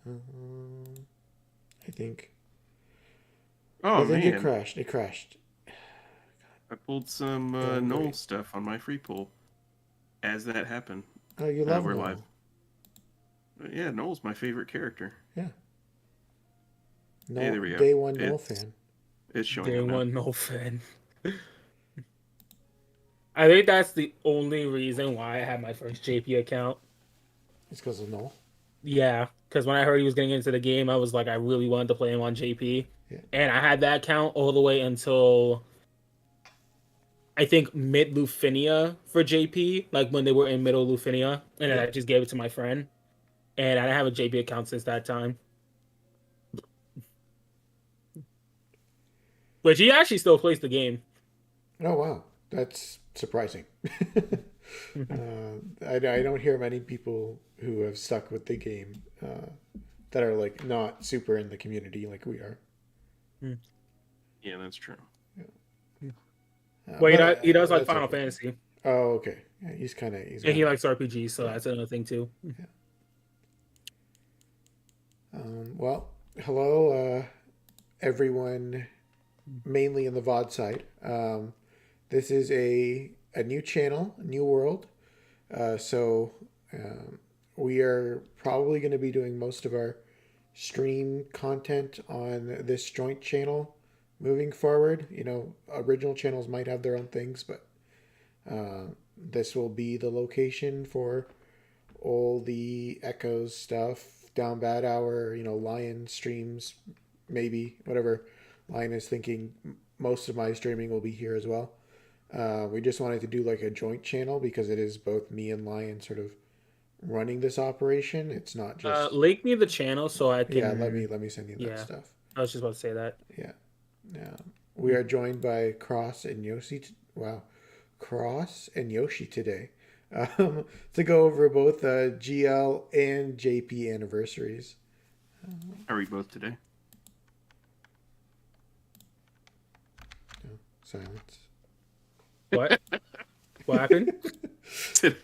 I think. Oh I think it man, crashed. It crashed. I pulled some Going Knoll great. stuff on my free pull as that happened. Oh, you love We're live. Noel. Yeah, Knoll's my favorite character. Yeah. Hey, No, there we go. day one Noel It's fan. it's showing Day up now. one, no fan. I think that's the only reason why I had my first JP account. It's because of Noel. Yeah, because when I heard he was getting into the game, I was like, I really wanted to play him on JP, Yeah. and I had that account all the way until I think mid Lufinia for JP, like when they were in middle Lufinia, and then Yeah. I just gave it to my friend, and I have a JP account since that time. Which he actually still plays the game. Oh wow, that's surprising. I don't hear many people who have stuck with the game that are like not super in the community like we are. Yeah, that's true. Well, But he does like that's Final okay. Fantasy, Oh okay. Yeah, he's and he got likes RPGs, so yeah. that's another thing too. Yeah. Well, hello everyone, mainly in the VOD side. This is a new channel, a new world. So we are probably going to be doing most of our stream content on this joint channel moving forward. You know, original channels might have their own things, but this will be the location for all the Echoes stuff, Down Bad Hour, you know, Lion streams, maybe, whatever Lion is thinking. Most of my streaming will be here as well. We just wanted to do like a joint channel because it is both me and Lion sort of running this operation. It's not just Link me the channel so I yeah. can. Let me send you that Yeah, stuff. I was just about to say that. Yeah, yeah. We are joined by Cross and Yoshi. Wow, Cross and Yoshi today to go over both GL and JP anniversaries. Are we both today? No, silence. What? What happened?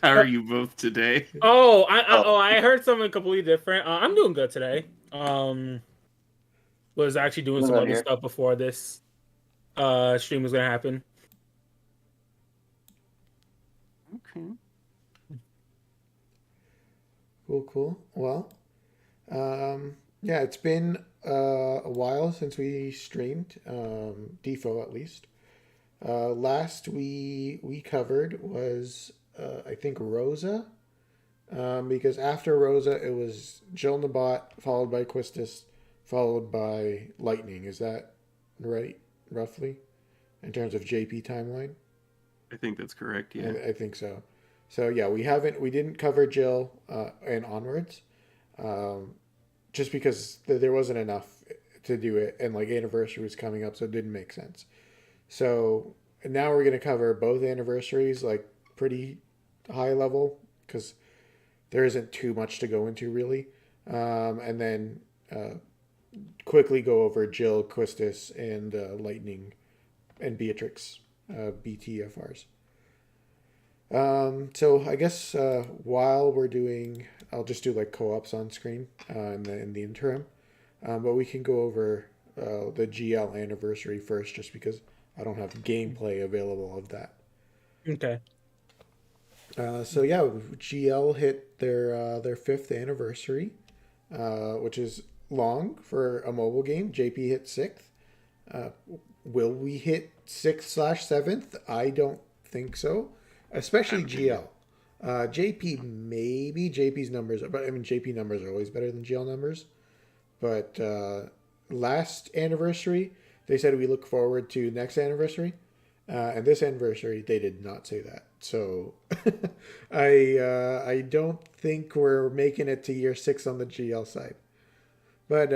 How are you both today? I heard something completely different. I'm doing good today. Was actually doing What some about other here? stuff before this stream was gonna happen. Okay. Cool, cool. Well, yeah, it's been a while since we streamed, Defo at least. Last we covered was I think Rosa, because after Rosa it was Jill Nabat followed by Quistis, followed by Lightning. Is that right, roughly, in terms of JP timeline? I think that's correct. Yeah. I think so. So yeah, we didn't cover Jill and onwards, um, just because there wasn't enough to do it, and like anniversary was coming up, so it didn't make sense. So now we're gonna cover both anniversaries like pretty high level because there isn't too much to go into really, and then quickly go over Jill, Quistis, and Lightning and Beatrix BTFRs. So I guess while we're doing, I'll just do like co-ops on screen in the interim, but we can go over the GL anniversary first, just because I don't have gameplay available of that. Okay. So yeah, GL hit their fifth anniversary, which is long for a mobile game. JP hit sixth. Uh, will we hit sixth/seventh? I don't think so, I especially don't think GL. JP maybe JP's numbers, but I mean JP numbers are always better than GL numbers. But last anniversary, they said we look forward to next anniversary, and this anniversary they did not say that. So I don't think we're making it to year six on the GL side. But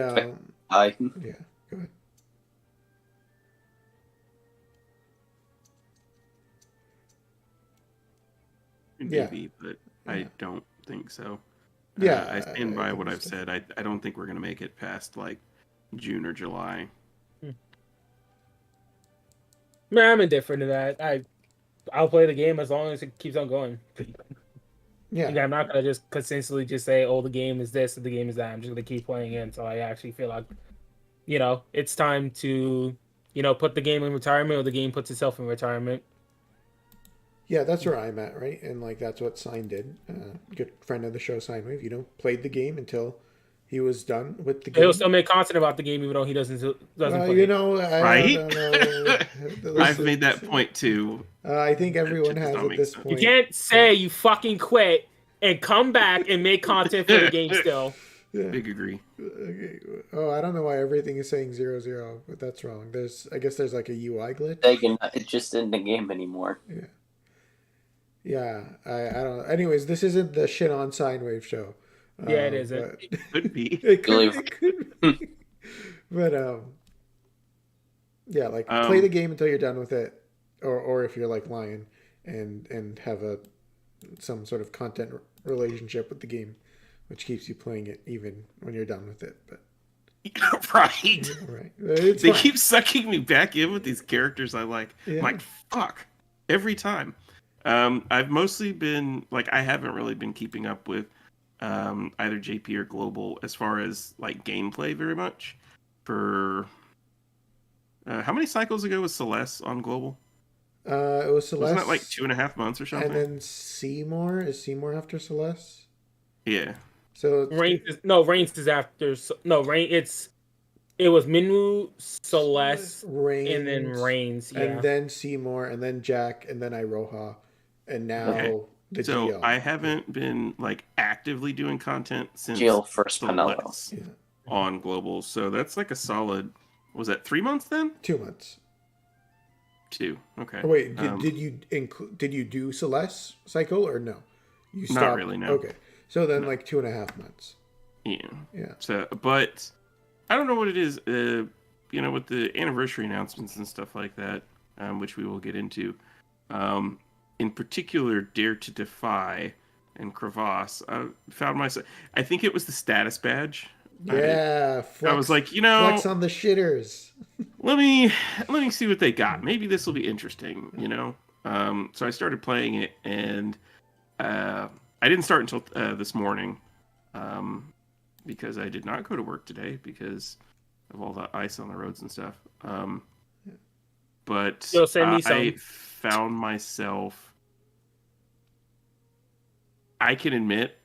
Hi. yeah, go ahead. Yeah, maybe, but yeah, I don't think so. I yeah. stand I by think what it's I've said. I don't think we're gonna make it past like June or July. Man, I'm indifferent to that. I'll play the game as long as it keeps on going. Yeah. Like, I'm not gonna just consistently just say, "Oh, the game is this, or the game is that." I'm just gonna keep playing it until I actually feel like, it's time to, put the game in retirement, or the game puts itself in retirement. Yeah, that's where I'm at, right? And like that's what Sign did. Good friend of the show, Sign played the game until he was done with the He'll game. still make content about the game even though he doesn't Well, play. I Right? don't know. I've Listen, made that point too. I think That everyone shit does has not at make this sense. You point. can't say you fucking quit and come back and make content for the game still. Yeah. Big agree. Okay. Oh, I don't know why everything is saying 0-0, but that's wrong. I guess there's like a UI glitch. It just isn't a game anymore. Yeah. Yeah, I don't know. Anyways, this isn't the shit on sine wave show. Yeah, it isn't. But Could be. it could be. But yeah, like play the game until you're done with it, or if you're like Lion and have some sort of content relationship with the game, which keeps you playing it even when you're done with it. But Right. right, They keep sucking me back in with these characters I like. Yeah. I'm like, fuck. Every time. I've mostly been like, I haven't really been keeping up with either JP or Global as far as like gameplay very much. For how many cycles ago was Celeste on Global? It was Celeste. Wasn't that like 2.5 months or something? And then Seymour is Seymour after Celeste. Yeah. So Reigns is after. No, it was Minwoo, Celeste, and then Reigns. Yeah. And then Seymour, and then Jack, and then Iroha, and now the So GL. I haven't been like actively doing content since GL first Penelo. Celeste on Global. So that's like a solid. Was that 3 months then? 2 months. 2. Okay. Oh, wait, did you do Celeste cycle or no? You stopped? Not really. No. Okay, so then like 2.5 months. Yeah. Yeah. So, but I don't know what it is. With the anniversary announcements and stuff like that, which we will get into. In particular, Dare to Defy and Crevasse. I found myself. I think it was the status badge. Yeah, I was like, flex on the shitters. let me see what they got. Maybe this will be interesting. So I started playing it, and I didn't start until this morning, because I did not go to work today because of all the ice on the roads and stuff. But send me some. I found myself. I can admit,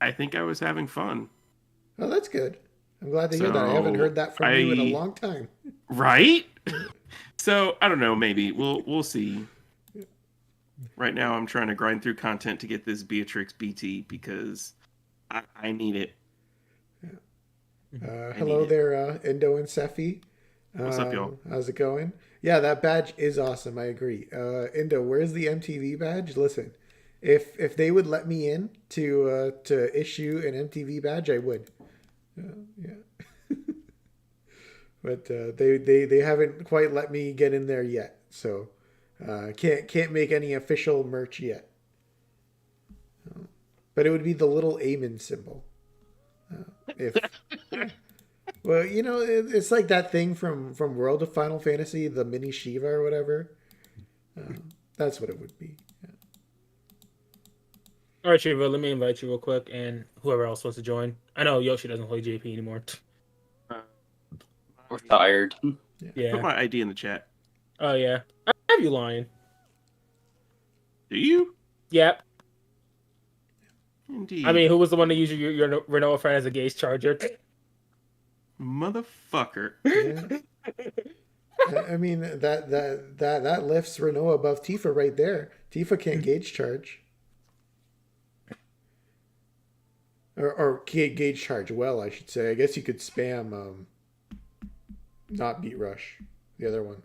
I think I was having fun. Oh, that's good. I'm glad to hear that. I haven't heard that from you in a long time. Right? So I don't know. Maybe we'll see. Right now, I'm trying to grind through content to get this Beatrix BT because I need it. Hello there, Indo and Sephi. What's up, y'all? How's it going? Yeah, that badge is awesome. I agree. Indo, where's the MTV badge? Listen, if they would let me in to issue an MTV badge, I would. Yeah. But they haven't quite let me get in there yet, so can't make any official merch yet. But it would be the little Amen symbol. If well, it's like that thing from World of Final Fantasy, the mini Shiva or whatever. That's what it would be. Yeah. All right, Shiva, let me invite you real quick, and whoever else wants to join. I know Yoshi doesn't play JP anymore. We're tired. Yeah. Put my ID in the chat. Oh yeah. I have you lying. Do you? Yep. Indeed. I mean, who was the one to use your Renault friend as a gauge charger? Motherfucker. Yeah. I mean that lifts Renault above Tifa right there. Tifa can't gauge charge. Or gauge charge well, I should say. I guess you could spam not Beat Rush. The other one.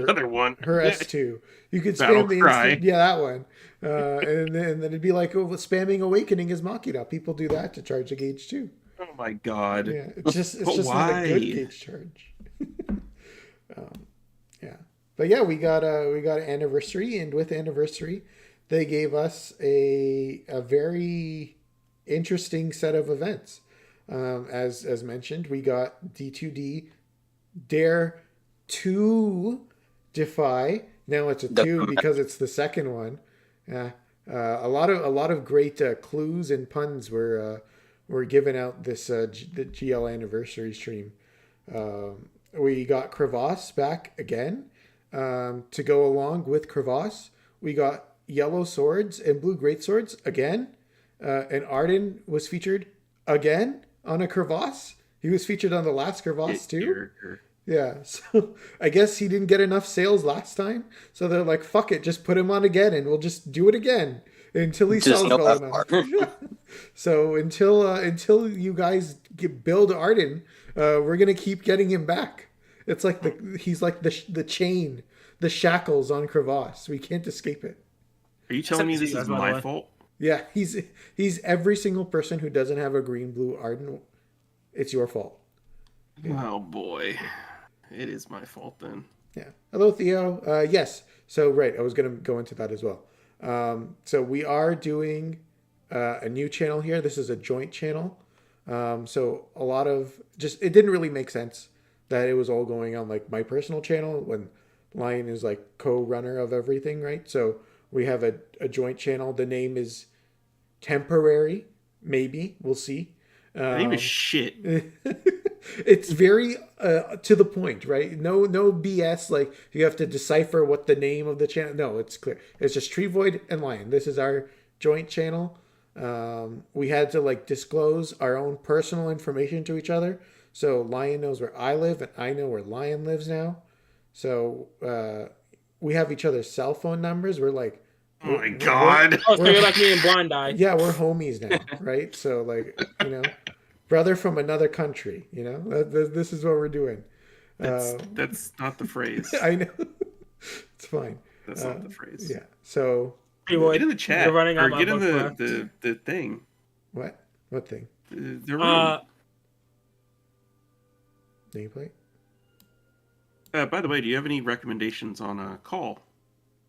Other one. Her S2. You could Battle spam the Cry. instant. Yeah, that one. And then it'd be like spamming Awakening is Machina. People do that to charge a gauge too. Oh my god. Yeah, it's just But not a good why? gauge charge. Yeah, but yeah, we got an anniversary, and with anniversary, they gave us a very interesting set of events. As mentioned, we got D2D Dare to Defy. Now it's a 2 because it's the second one. A lot of great clues and puns were given out this the GL Anniversary stream. We got Crevasse back again to go along with Crevasse. We got yellow swords and blue greatswords again. And Arden was featured again on a Crevasse. He was featured on the last Crevasse too. Yeah, so I guess he didn't get enough sales last time. So they're like, fuck it, just put him on again and we'll just do it again until he sells well enough. So until you guys build Arden, we're gonna keep getting him back. It's like he's like the chain, the shackles on Crevasse. We can't escape it. Are you telling me this is my fault? Yeah, he's every single person who doesn't have a green blue Arden. It's your fault. Yeah. Oh boy, it is my fault then. Yeah. Hello, Theo. Yes. So right, I was gonna go into that as well. So we are doing a new channel here. This is a joint channel. So a lot of it didn't really make sense that it was all going on like my personal channel when Lion is like co-runner of everything, right? So we have a joint channel. The name is temporary. Maybe we'll see. The name is shit. It's very to the point, right? No BS. Like you have to decipher what the name of the channel. No, it's clear. It's just TreeVoid and Lion. This is our joint channel. We had to like disclose our own personal information to each other. So Lion knows where I live, and I know where Lion lives now. So we have each other's cell phone numbers. We're like, oh my god! Oh, so you're like me in Blind Eye. Yeah, we're homies now, right? So like, brother from another country. This is what we're doing. That's not the phrase. I know. It's fine. That's not the phrase. Yeah. So get in the chat. You're running or out get in the thing. What? What thing? The room. Nameplate? By the way, do you have any recommendations on a call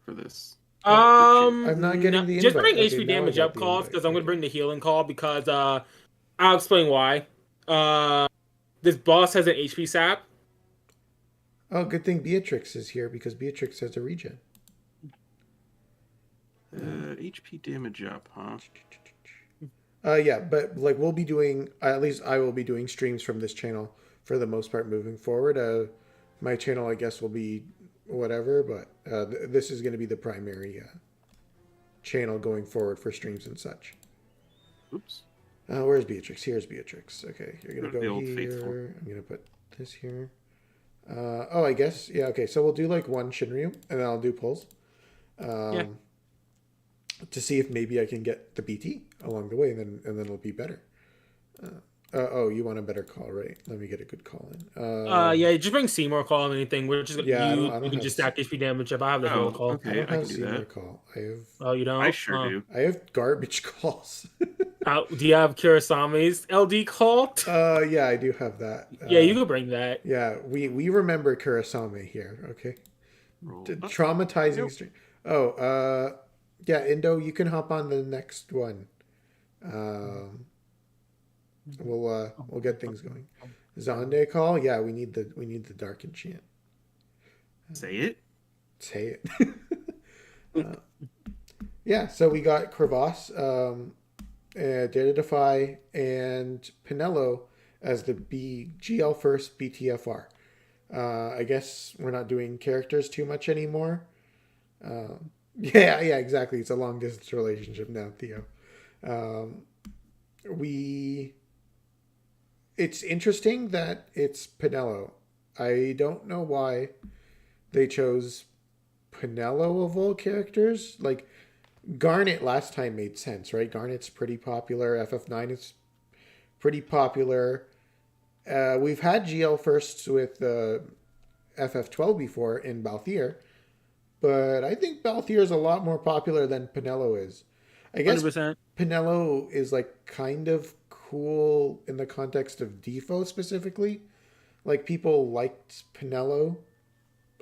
for this? I'm not getting the invite. Just bring Okay, HP now I damage got up the calls invite. because I'm going to bring the healing call because I'll explain why. This boss has an HP sap. Oh, good thing Beatrix is here because Beatrix has a regen. HP damage up, huh? Yeah, but like we'll be doing, at least I will be doing streams from this channel for the most part moving forward. My channel, I guess, will be whatever, but this is going to be the primary channel going forward for streams and such. Oops. Where's Beatrix? Here's Beatrix. Okay, you're going to go Old here. Faithful. I'm going to put this here. I guess, yeah, okay, so we'll do like one Shinryu, and then I'll do pulls. Yeah. To see if maybe I can get the BT along the way, and then it'll be better. You want a better call, right? Let me get a good call in. Yeah, just bring Seymour call and anything. We're just Yeah, you I don't can have just stack HP damage up. I have the healing call. Okay, I don't I have can do Seymour that. call. I have. Oh, you don't? I sure do. I have garbage calls. Do you have Kirasame's LD call? Yeah, I do have that. Yeah, you could bring that. Yeah, we remember Kurasame here. Okay. Traumatizing Nope. stream. Oh, yeah, Indo, you can hop on the next one. We'll get things going. Zonde call, yeah, we need the dark enchant. Say it. Say it. Yeah, so we got Crevasse, Data Defy, and Penelo as the GL first BTFR. I guess we're not doing characters too much anymore. Yeah, exactly. It's a long distance relationship now, Theo. It's interesting that it's Penelo. I don't know why they chose Penelo of all characters. Like, Garnet last time made sense, right? Garnet's pretty popular. FF9 is pretty popular. We've had GL firsts with FF12 before in Balthier, but I think Balthier is a lot more popular than Penelo is. I guess 100%. Penelo is like kind of cool in the context of Defo specifically. Like people liked Penelo,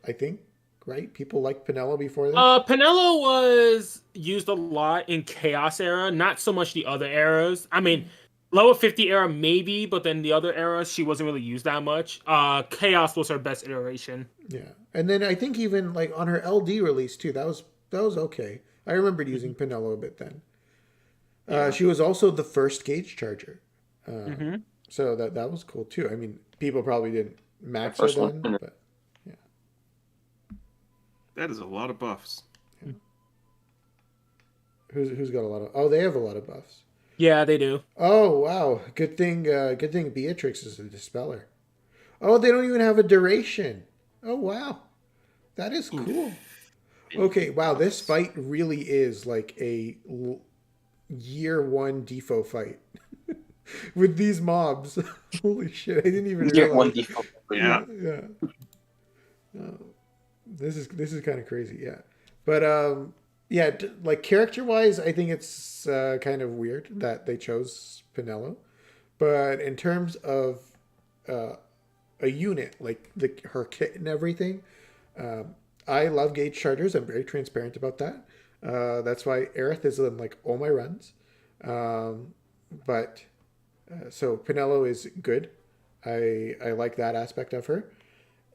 I think, right? People liked Penelo before this. Penelo was used a lot in Chaos era, not so much the other eras. I mean, lower 50 era maybe, but then the other eras she wasn't really used that much. Chaos was her best iteration. Yeah, and then I think even like on her LD release too, that was okay. I remembered using Penelo a bit then. Yeah. She was also the first gauge charger. Mm-hmm. So that was cool too. I mean, people probably didn't max her first one. then, but That is a lot of buffs. who's got a lot of? Oh, they have a lot of buffs. Yeah, they do. Oh wow, good thing Beatrix is a dispeller. Oh, they don't even have a duration. Oh wow, that is cool. Okay, wow, this fight really is like a year one defo fight with these mobs. Holy shit, I didn't even Year one realize. default. Yeah. Yeah. Oh, this is kind of crazy, yeah. But yeah, like character wise, I think it's kind of weird that they chose Penelo. But in terms of a unit, like her kit and everything, I love gauge chargers. I'm very transparent about that. That's why Aerith is in like all my runs. But so Penelo is good. I like that aspect of her.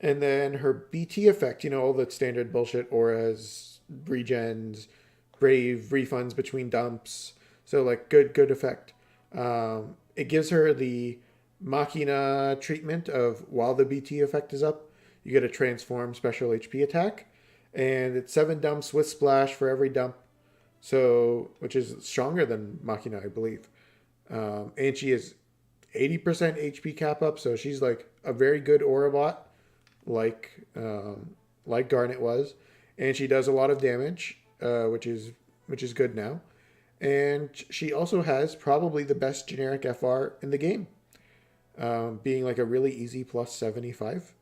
And then her BT effect, all the standard bullshit, auras, regens, brave, refunds between dumps. So like good effect. It gives her the Machina treatment of while the BT effect is up, you get a transform special HP attack. And it's 7 dumps with splash for every dump. So, which is stronger than Machina, I believe. And she is 80% HP cap up, so she's like a very good aura bot, like Garnet was, and she does a lot of damage, which is good now. And she also has probably the best generic FR in the game, being like a really easy plus 75.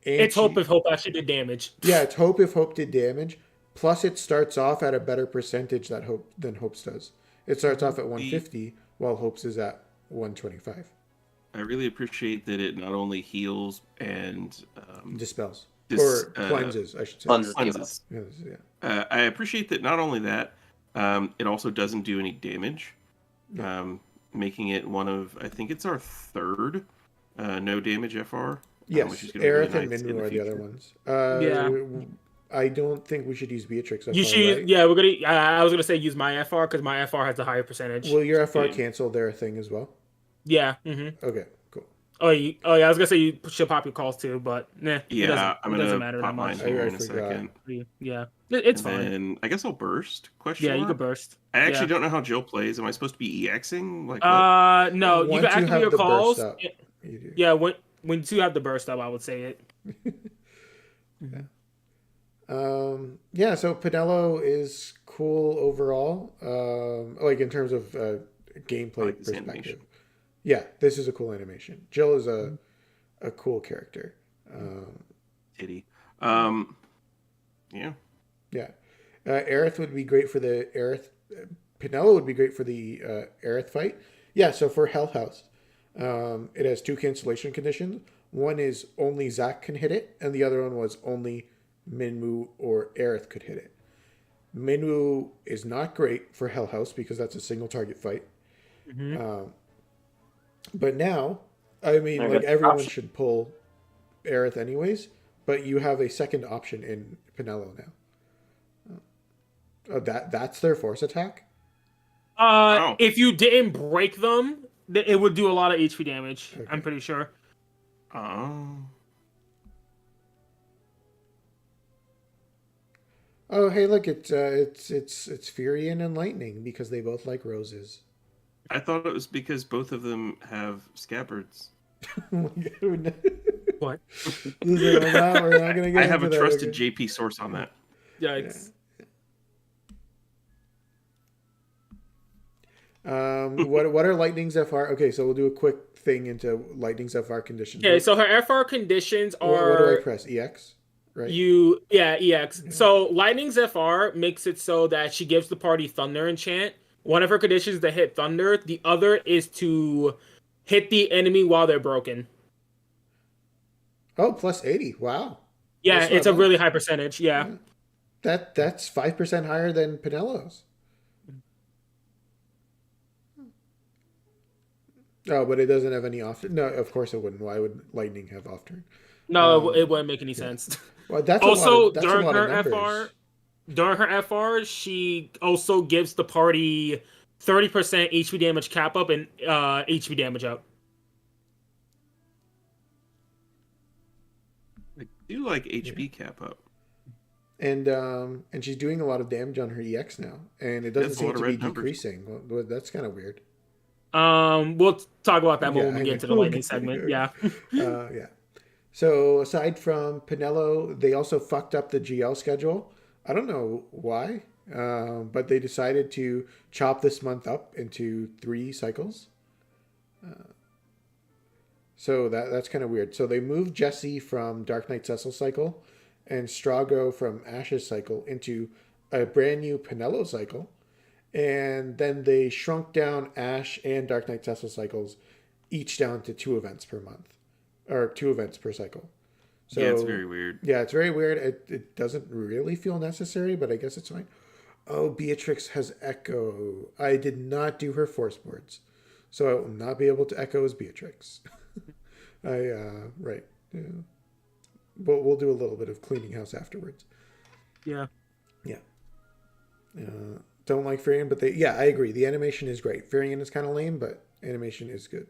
And It's Hope if Hope actually did damage. Yeah, it's Hope if Hope did damage. Plus, it starts off at a better percentage than Hope's does. It starts off at 150, while Hope's is at 125. I really appreciate that it not only heals and Dispels. Dis- Or cleanses, I should say. cleanses. Yeah. I appreciate that not only that, it also doesn't do any damage, making it one of, I think it's our third no damage FR. Yes, which is gonna be really Aerith and nice in Minwu are the future. other ones. Yeah. I don't think we should use Beatrix. You should, right? yeah. We're gonna. I was gonna say use my FR because my FR has a higher percentage. Will your FR Yeah. cancel their thing as well? Yeah. Mm-hmm. Okay, cool. Yeah. I was gonna say you should pop your calls too, but nah. Yeah, I'm it doesn't gonna matter pop that much. mine here I in a forgot. second. Yeah, it's And fine. then I guess I'll burst. Question Yeah, you mark? could burst. I actually Yeah. don't know how Jill plays. Am I supposed to be EXing? Like what? No, you Once can activate have your the calls. burst up, you do. Yeah, when you have the burst up, I would say it. Yeah, so Penelo is cool overall. Like in terms of gameplay I like this perspective. animation. Yeah, this is a cool animation. Jill is a cool character. Titty. Yeah. Yeah. Aerith would be great for the Aerith. Penelo would be great for the Aerith fight. Yeah, so for Hell House, it has 2 cancellation conditions. One is only Zac can hit it, and the other one was only Minwu or Aerith could hit it. Minwu is not great for Hell House because that's a single target fight. Mm-hmm. But now, I mean, I like got everyone option. should pull Aerith anyways, but you have a second option in Penelo now. That's their force attack? Wow. If you didn't break them, it would do a lot of HP damage. Okay. I'm pretty sure. Oh. Oh, hey, look, it's Furion and Lightning because they both like roses. I thought it was because both of them have scabbards. What? We're not gonna get I have a into that, trusted okay? JP source on that. Yikes. What are Lightning's FR? Okay, so we'll do a quick thing into Lightning's FR conditions. Okay, so her FR conditions what do are I press? EX, right? EX. So Lightning's FR makes it so that she gives the party Thunder enchant. One of her conditions is to hit Thunder. The other is to hit the enemy while they're broken. Oh, plus 80. Wow. Yeah, That's not it's a bad. really high percentage. Yeah. That's 5% higher than Penelo's. Oh, but it doesn't have any off. No, of course it wouldn't. Why would Lightning have off turn? No, it wouldn't make any sense. Well, that's Also, that's during a lot of her numbers. during her FR, she also gives the party 30% HP damage cap up and HP damage up. I do like HP cap up. And she's doing a lot of damage on her EX now, and it doesn't That's a seem lot of to be red numbers. decreasing. Well, that's kind of weird. We'll talk about that when Yeah, we I get into know. the lightning segment. Yeah. Yeah. So aside from Penelo, they also fucked up the GL schedule. I don't know why, but they decided to chop this month up into 3 cycles. So that's kind of weird. So they moved Jesse from Dark Knight Cecil cycle and Strago from Ash's cycle into a brand new Penelo cycle. And then they shrunk down Ash and Dark Knight Cecil cycles each down to 2 events per month. Or 2 events per cycle. So, Yeah, it's very weird. Yeah, it's very weird. It doesn't really feel necessary, but I guess it's fine. Oh, Beatrix has Echo. I did not do her force boards. So I will not be able to echo as Beatrix. Right. Yeah. But we'll do a little bit of cleaning house afterwards. Yeah. Yeah. Don't like Furion, but I agree. The animation is great. Furion is kind of lame, but animation is good.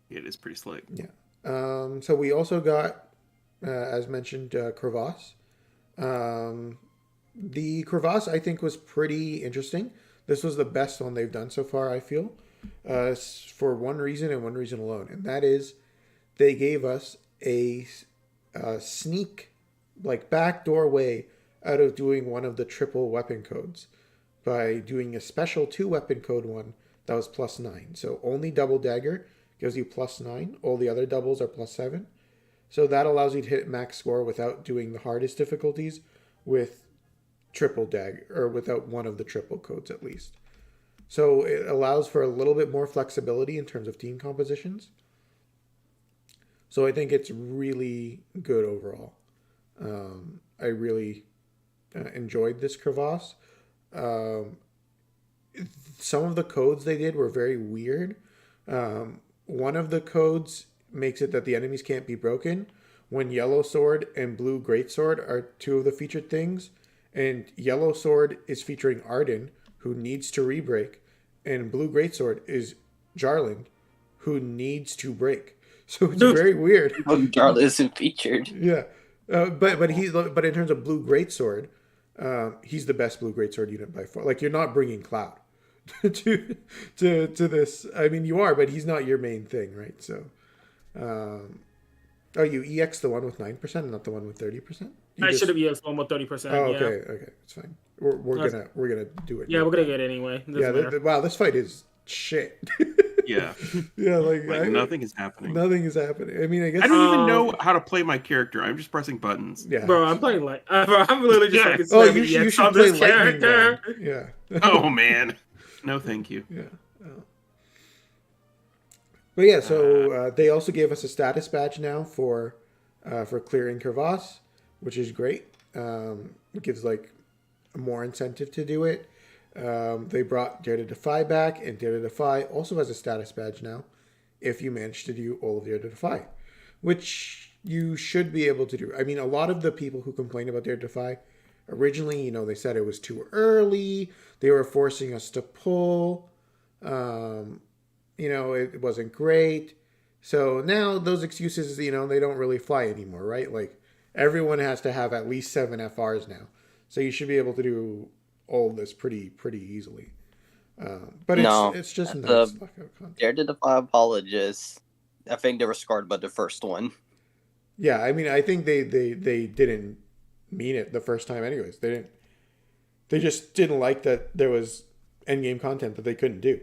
It is pretty slick. Yeah. So we also got, as mentioned, Crevasse. The Crevasse, I think, was pretty interesting. This was the best one they've done so far, I feel, for one reason and one reason alone. And that is they gave us a sneak, like, backdoor way out of doing one of the triple weapon codes by doing a special 2 weapon code one that was +9. So only double dagger gives you +9. All the other doubles are +7. So that allows you to hit max score without doing the hardest difficulties with triple dagger, or without one of the triple codes at least. So it allows for a little bit more flexibility in terms of team compositions. So I think it's really good overall. I really enjoyed this Crevasse. Some of the codes they did were very weird. One of the codes makes it that the enemies can't be broken when Yellow Sword and Blue Greatsword are 2 of the featured things. And Yellow Sword is featuring Arden, who needs to re-break. And Blue Greatsword is Jarland, who needs to break. So it's very weird. Jarland isn't featured. Yeah. But in terms of Blue Greatsword, he's the best Blue Greatsword unit by far. Like, you're not bringing Cloud to this. I mean, you are, but he's not your main thing, right? So, you EX the one with 9% and not the one with 30%. I should have EX one with 30%. Oh, yeah. okay, it's fine. We're gonna do it. Yeah, we're gonna get it anyway. Wow, this fight is shit. Yeah. Yeah, like nothing is happening. Nothing is happening. I mean, I guess I don't even know how to play my character. I'm just pressing buttons. Yeah, bro, I'm playing like, bro, I'm literally just like, oh, you should play Lightning then. Yeah. Oh man, no, thank you. Yeah. But yeah, so they also gave us a status badge now for clearing Crevasse, which is great. It gives like more incentive to do it. They brought Dare to Defy back, and Dare to Defy also has a status badge now if you manage to do all of Dare to Defy, which you should be able to do. I mean, a lot of the people who complained about Dare to Defy originally, they said it was too early. They were forcing us to pull. It wasn't great. So now those excuses, they don't really fly anymore, right? Like, everyone has to have at least 7 FRs now. So you should be able to do all of this pretty easily. But it's just nice. Dare to Defy apologists, I think they were scarred by the first one. Yeah, I mean, I think they didn't mean it the first time anyways. They just didn't like that there was endgame content that they couldn't do.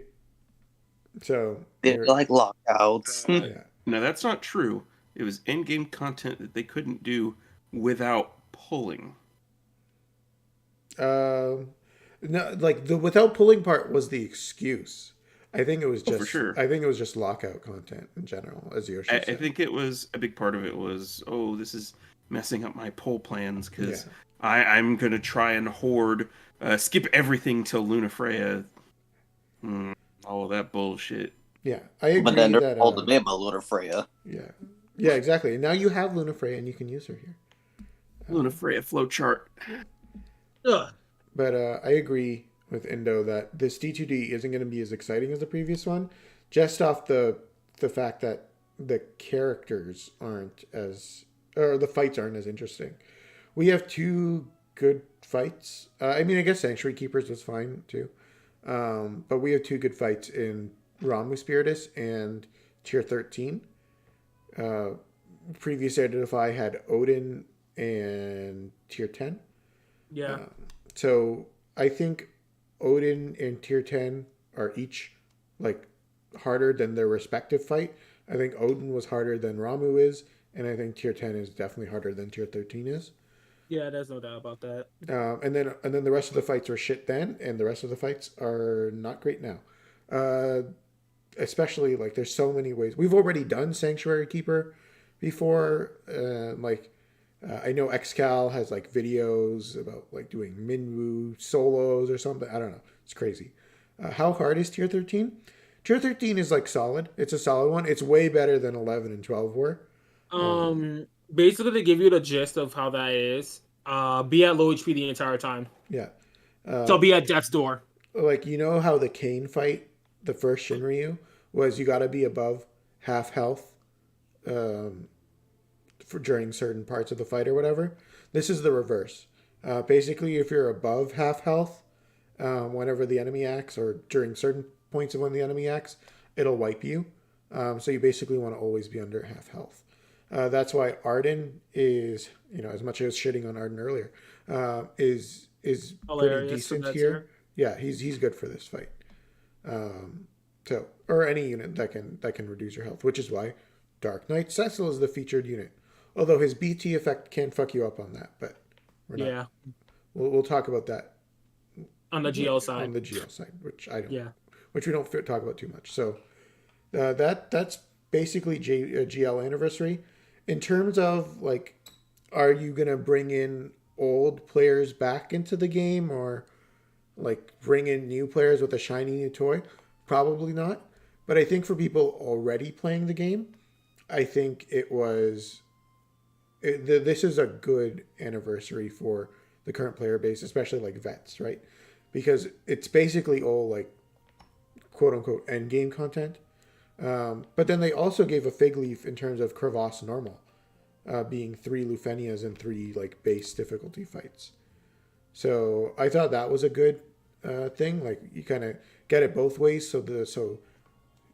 So they're like lockouts. Yeah. No, that's not true. It was in-game content that they couldn't do without pulling. No, like the without pulling part was the excuse. I think it was just. For sure. I think it was just lockout content in general, as Yoshi said. I think it was a big part of it was, this is messing up my pull plans because I'm gonna try and hoard, skip everything till Lunafreya. All of that bullshit. Yeah, I agree. But then they're all debated about Lunafreya. Yeah, exactly. Now you have Lunafreya and you can use her here. Luna Freya flow chart. Ugh. But I agree with Indo that this D2D isn't going to be as exciting as the previous one, just off the fact that the characters aren't as, or the fights aren't as interesting. We have two good fights. I mean, I guess Sanctuary Keepers was fine too, but we have two good fights in Ramu Spiritus and Tier 13. Previous Identify had Odin and Tier 10. Yeah. So I think Odin and Tier 10 are each like harder than their respective fight. I think Odin was harder than Ramu is, and I think Tier 10 is definitely harder than Tier 13 is. Yeah, there's no doubt about that. And then the rest of the fights were shit then, and the rest of the fights are not great now. Especially like there's so many ways. We've already done Sanctuary Keeper before. I know Xcal has like videos about like doing Minwoo solos or something. I don't know. It's crazy. How hard is Tier 13? Tier 13 is like solid. It's a solid one. It's way better than 11 and 12 were. Basically, to give you the gist of how that is, be at low HP the entire time. Yeah. So be at death's door. Like, you know how the Kane fight, the first Shinryu, was you got to be above half health for during certain parts of the fight or whatever. This is the reverse. Basically, if you're above half health whenever the enemy acts or during certain points of when the enemy acts, it'll wipe you. So you basically want to always be under half health. That's why Arden is, as much as shitting on Arden earlier, is pretty decent here. Yeah, he's good for this fight. Or any unit that can reduce your health, which is why Dark Knight Cecil is the featured unit. Although his BT effect can fuck you up on that, but we're not. We'll talk about that on the GL side. On the GL side, which I don't. Yeah. Which we don't talk about too much. So that's basically GL Anniversary. In terms of like, are you gonna bring in old players back into the game or like bring in new players with a shiny new toy? Probably not. But I think for people already playing the game, I think this is a good anniversary for the current player base, especially like vets, right? Because it's basically all like quote unquote end game content. But then they also gave a fig leaf in terms of Crevasse normal, being 3 Lufenias and 3 like base difficulty fights. So I thought that was a good thing. Like you kind of get it both ways. So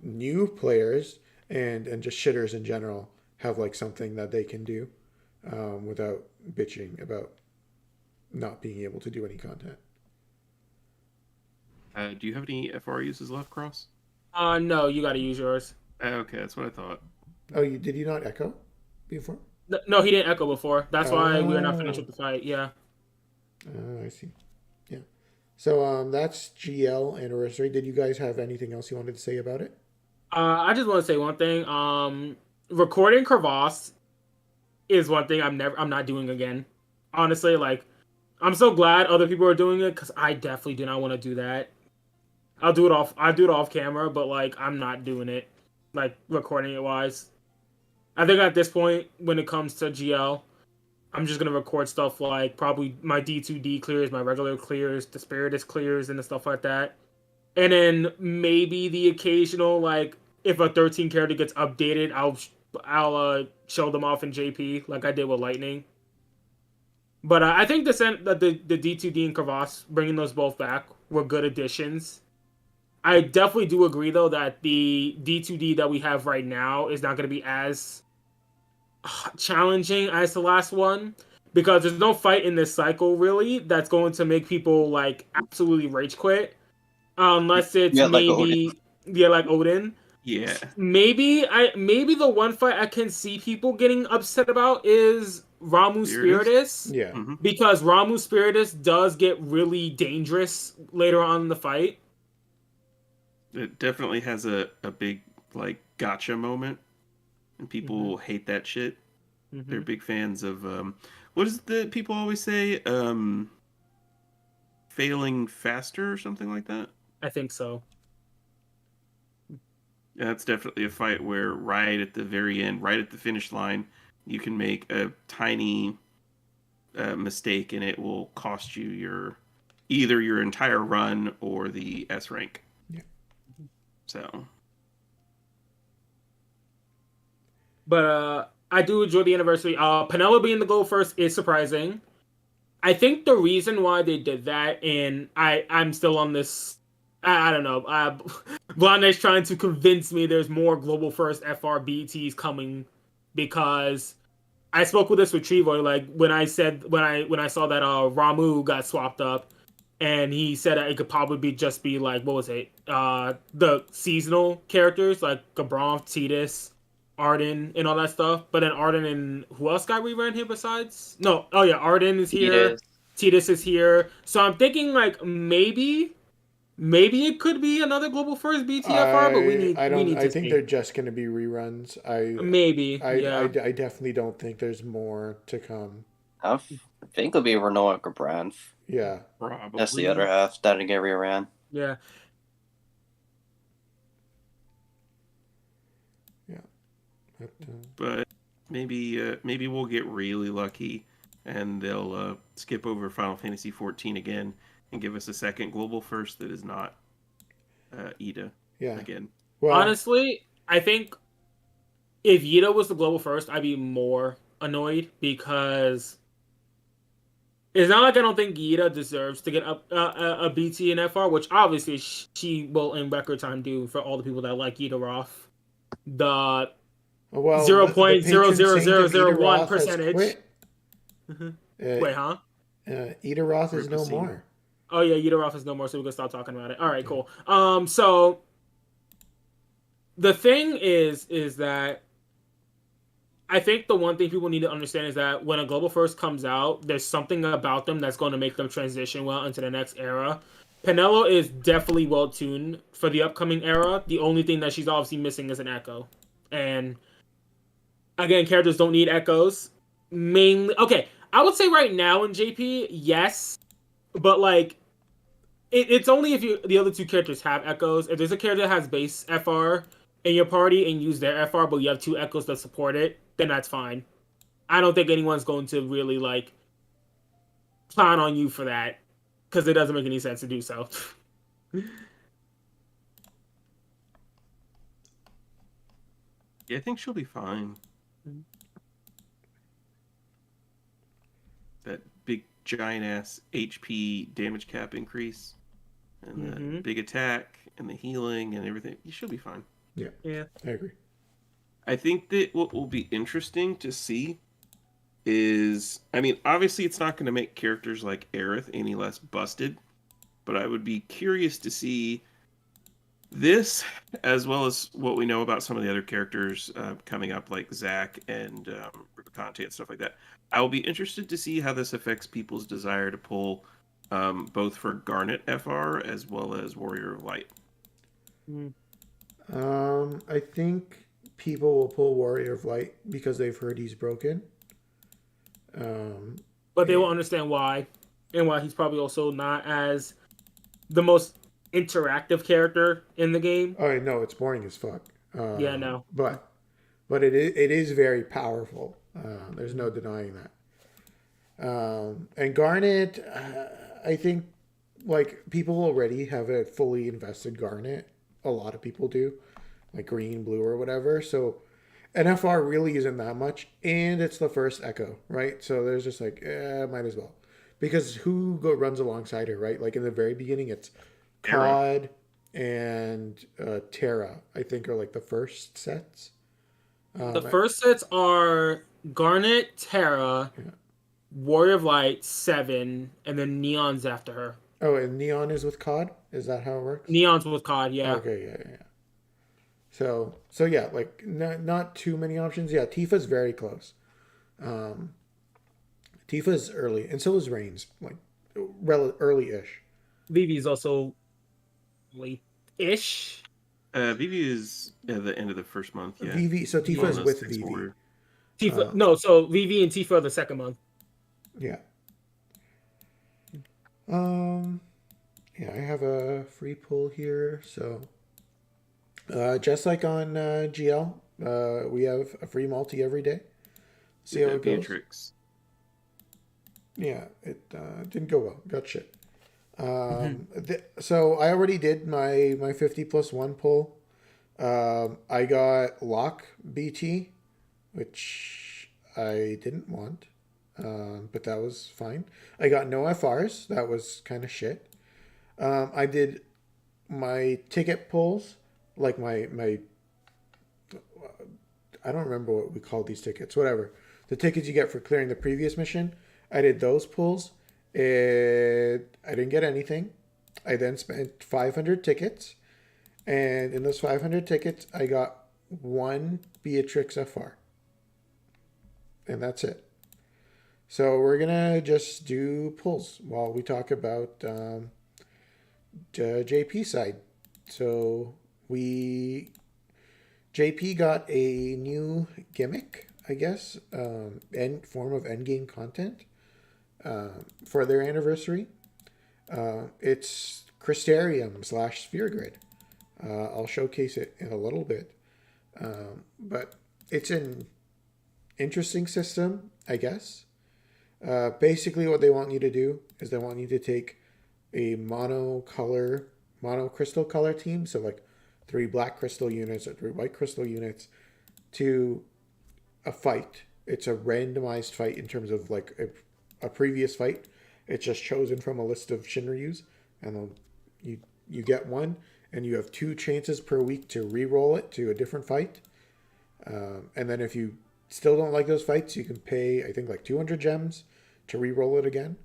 new players and just shitters in general have like something that they can do without bitching about not being able to do any content. Do you have any FR uses left, Cross? No, you got to use yours. Okay, that's what I thought. Oh, did you not echo before? No, he didn't echo before. That's why we are not finished with the fight. Yeah. Oh, I see. Yeah. So that's GL Anniversary. Did you guys have anything else you wanted to say about it? I just want to say one thing. Recording Crevasse is one thing I'm not doing again. Honestly, like I'm so glad other people are doing it because I definitely do not want to do that. I do it off camera, but like I'm not doing it, like recording it wise. I think at this point, when it comes to GL, I'm just gonna record stuff like probably my D2D clears, my regular clears, the Spiritus clears, and the stuff like that. And then maybe the occasional like if a 13 character gets updated, I'll show them off in JP like I did with Lightning. But I think the D2D and Crevasse, bringing those both back, were good additions. I definitely do agree, though, that the D2D that we have right now is not going to be as challenging as the last one. Because there's no fight in this cycle, really, that's going to make people, like, absolutely rage quit. Unless it's like Odin. Yeah. Maybe the one fight I can see people getting upset about is Ramu Spiritus. Yeah. Mm-hmm. Because Ramu Spiritus does get really dangerous later on in the fight. It definitely has a big like gotcha moment, and people hate that shit. Mm-hmm. They're big fans of what is the people always say? Failing faster or something like that. I think so. Yeah, that's definitely a fight where right at the very end, right at the finish line, you can make a tiny mistake, and it will cost you either your entire run or the S rank. Yeah. So. But I do enjoy the anniversary. Penelo being the goal first is surprising. I think the reason why they did that, and I'm still on this. I don't know. Blonde's trying to convince me there's more global first FRBTs coming, because I spoke with this with TreeVoid. Like when I saw that Ramu got swapped up, and he said that it could probably just be like, what was it? The seasonal characters like Gabron, Tidus, Arden, and all that stuff. But then Arden and who else got reran here besides? No, oh yeah, Arden is here. Tidus is here. So I'm thinking like maybe it could be another global first BTFR, but we need to I think see. they're just going to be reruns. Yeah. I definitely don't think there's more to come. I think it'll be Renault and Gabran. Yeah. Probably. That's the other half that'll get reran. Yeah. But maybe we'll get really lucky, and they'll skip over Final Fantasy 14 again and give us a second global first that is not Ida. Yeah. Again. Well, honestly, I think if Yida was the global first, I'd be more annoyed, because it's not like I don't think Yida deserves to get a BT and FR, which obviously she will in record time do for all the people that like Yida Roth. The 0.00001 percentage. Wait, huh? Ida Roth is no more. Oh yeah, Yida Roth is no more, so we can stop talking about it. All right, cool. So the thing is that I think the one thing people need to understand is that when a global first comes out, there's something about them that's going to make them transition well into the next era. Penelo is definitely well tuned for the upcoming era. The only thing that she's obviously missing is an echo, and again, characters don't need echoes. Mainly, okay, I would say right now in JP, yes, but like, it's only if the other two characters have echoes. If there's a character that has base FR in your party and use their FR, but you have two echoes that support it, then that's fine. I don't think anyone's going to really like plan on you for that, because it doesn't make any sense to do so. Yeah, I think she'll be fine. That big giant ass HP damage cap increase, and the big attack, and the healing, and everything. She'll be fine. Yeah. I agree. I think that what will be interesting to see is, I mean, obviously it's not going to make characters like Aerith any less busted, but I would be curious to see this, as well as what we know about some of the other characters coming up, like Zack and Rubicante and stuff like that. I will be interested to see how this affects people's desire to pull both for Garnet FR as well as Warrior of Light. I think people will pull Warrior of Light because they've heard he's broken. But they will understand why, and why he's probably also not as the most interactive character in the game. Oh no, it's boring as fuck. Yeah, no. But it is very powerful. There's no denying that. And Garnet, I think, like, people already have a fully invested Garnet. A lot of people do, like green, blue, or whatever. So NFR really isn't that much, and it's the first Echo, right? So there's just like, might as well, because who runs alongside her, right? Like in the very beginning, it's COD and Terra, I think, are like the first sets. The first sets are Garnet, Terra, Warrior of Light, 7, and then Neon's after her. Oh, and Neon is with COD? Is that how it works? Neon's with COD, yeah. Okay, yeah. So yeah, like not too many options. Yeah, Tifa's very close. Tifa's early, and so is Reigns, like early-ish. Vivi's also late-ish. Vivi is at the end of the first month. Yeah. Vivi, so Tifa's with Vivi. Tifa, so Vivi and Tifa are the second month. Yeah. Yeah, I have a free pull here, so just like on GL, we have a free multi every day. See how it goes. Beatrix. Yeah, it didn't go well. Got shit. So I already did my 50+1 pull. I got lock BT, which I didn't want, but that was fine. I got no FRs. That was kind of shit. I did my ticket pulls, like my I don't remember what we called these tickets. Whatever, the tickets you get for clearing the previous mission. I did those pulls. I didn't get anything. I then spent 500 tickets, and in those 500 tickets, I got one Beatrix FR, and that's it. So we're gonna just do pulls while we talk about JP side. So we JP got a new gimmick, I guess, end form of endgame content for their anniversary. It's Crystarium / Sphere Grid. I'll showcase it in a little bit, but it's an interesting system, I guess. Basically, what they want you to do is they want you to take a mono crystal color team, so like 3 black crystal units or 3 white crystal units, to a fight. It's a randomized fight in terms of like a previous fight. It's just chosen from a list of Shinryus, and then you get one, and you have 2 chances per week to re-roll it to a different fight. And then if you still don't like those fights, you can pay, I think, like 200 gems to re-roll it again.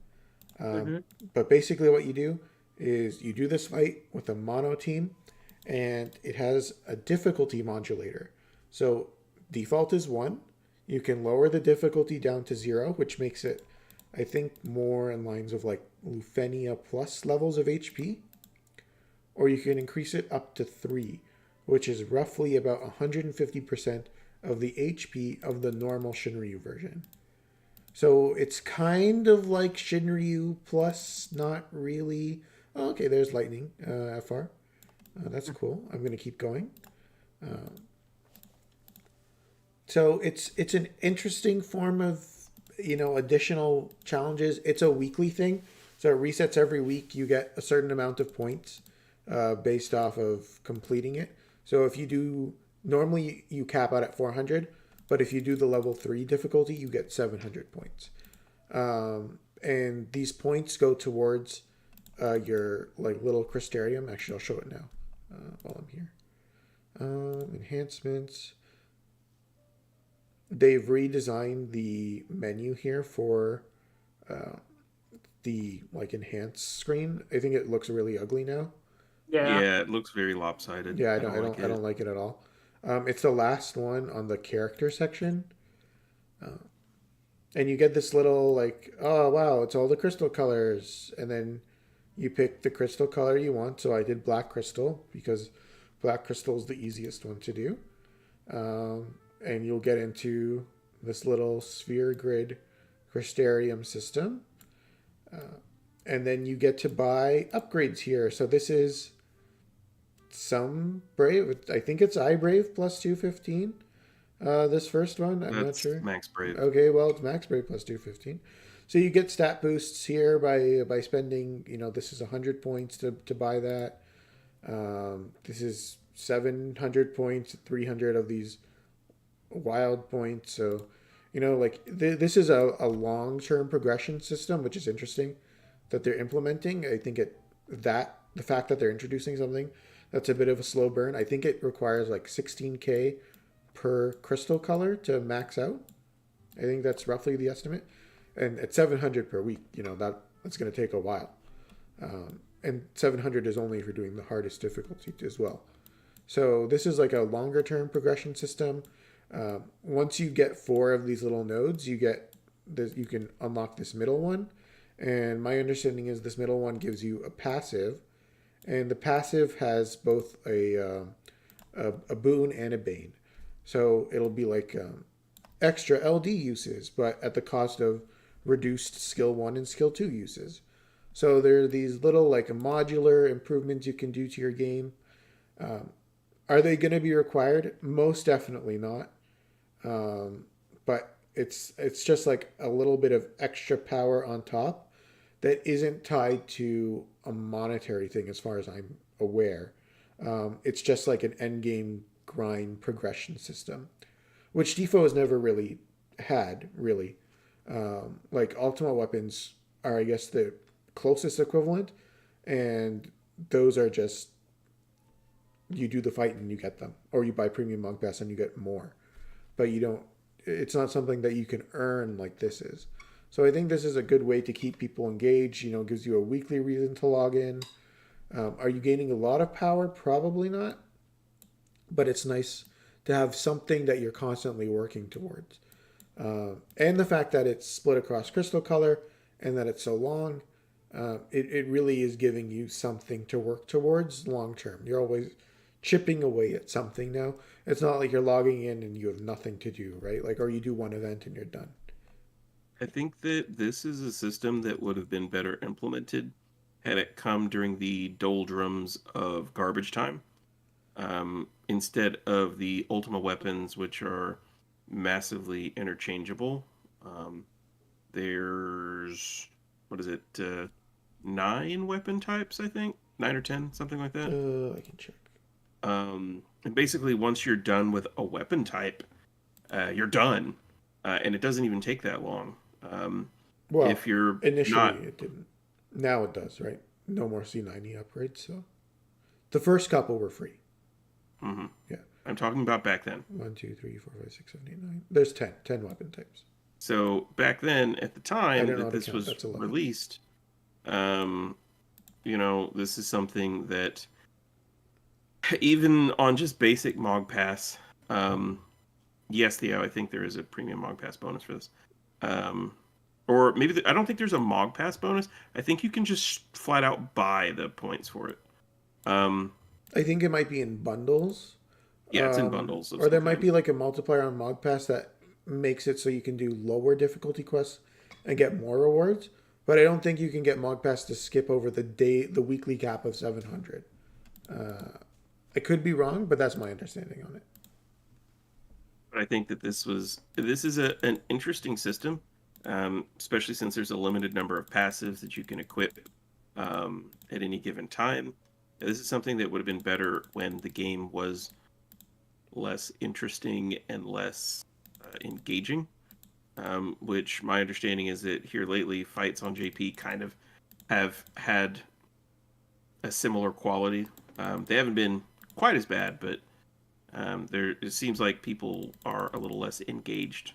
But basically what you do is you do this fight with a mono team, and it has a difficulty modulator. So default is 1. You can lower the difficulty down to 0, which makes it, I think, more in lines of like Lufenia plus levels of HP. Or you can increase it up to 3, which is roughly about 150% of the HP of the normal Shinryu version. So it's kind of like Shinryu plus, not really. Oh, okay, there's Lightning FR. That's cool. I'm going to keep going. So it's an interesting form of, additional challenges. It's a weekly thing. So it resets every week. You get a certain amount of points based off of completing it. So if you do, normally you cap out at 400, but if you do the level 3 difficulty, you get 700 points. And these points go towards your like little Crystarium. Actually, I'll show it now while I'm here. Enhancements. They've redesigned the menu here for the like enhanced screen. I think it looks really ugly now. Yeah, it looks very lopsided. Yeah, I don't like it at all. It's the last one on the character section. And you get this little like, oh wow, it's all the crystal colors, and then you pick the crystal color you want. So I did black crystal because black crystal is the easiest one to do. And you'll get into this little sphere grid Crystarium system. And then you get to buy upgrades here. So this is some Brave. I think it's iBrave plus 215. This first one, I'm not sure. Max Brave. Okay, well, it's Max Brave plus 215. So you get stat boosts here by spending, this is 100 points to buy that. This is 700 points, 300 of these wild points. So, this is a long-term progression system, which is interesting that they're implementing. I think the fact that they're introducing something that's a bit of a slow burn. I think it requires like 16k per crystal color to max out. I think that's roughly the estimate. And at 700 per week, that's going to take a while. And 700 is only if you're doing the hardest difficulty as well. So this is like a longer term progression system. Once you get 4 of these little nodes, you can unlock this middle one. And my understanding is this middle one gives you a passive, and the passive has both a boon and a bane. So it'll be like extra LD uses, but at the cost of reduced skill 1 and skill 2 uses. So there are these little like modular improvements you can do to your game. Are they going to be required? Most definitely not. But it's just like a little bit of extra power on top that isn't tied to a monetary thing, as far as I'm aware. It's just like an end game grind progression system, which Defo has never really had, really. Like ultimate weapons are, I guess, the closest equivalent, and those are just you do the fight and you get them, or you buy premium monk pass and you get more, but you don't. It's not something that you can earn like this is. So I think this is a good way to keep people engaged. You know, gives you a weekly reason to log in. Are you gaining a lot of power? Probably not, but it's nice to have something that you're constantly working towards. And the fact that it's split across crystal color and that it's so long, it really is giving you something to work towards long term. You're always chipping away at something now. It's not like you're logging in and you have nothing to do, right? Like, or you do one event and you're done. I think that this is a system that would have been better implemented had it come during the doldrums of garbage time, instead of the Ultima weapons, which are massively interchangeable. There's, what is it, 9 weapon types, I think? 9 or 10, something like that. I can check. And basically, once you're done with a weapon type, you're done. And it doesn't even take that long. Well, if you're initially not... it didn't. Now it does, right? No more C90 upgrades. So the first couple were free. Mm-hmm. Yeah. I'm talking about back then. 1, 2, 3, 4, 5, 6, 7, 8, 9. There's 10 weapon types. So back then, at the time that this was released, you know, this is something that even on just basic Mog Pass, yes, Theo, I think there is a premium Mog Pass bonus for this. Or maybe, I don't think there's a Mog Pass bonus. I think you can just flat out buy the points for it. I think it might be in bundles. Yeah, it's in bundles. Or there might be like a multiplier on Mog Pass that makes it so you can do lower difficulty quests and get more rewards. But I don't think you can get Mog Pass to skip over the weekly cap of 700. I could be wrong, but that's my understanding on it. But I think that this is an interesting system, especially since there's a limited number of passives that you can equip at any given time. This is something that would have been better when the game was less interesting and less engaging, which my understanding is that here lately, fights on JP kind of have had a similar quality. They haven't been quite as bad, but it seems like people are a little less engaged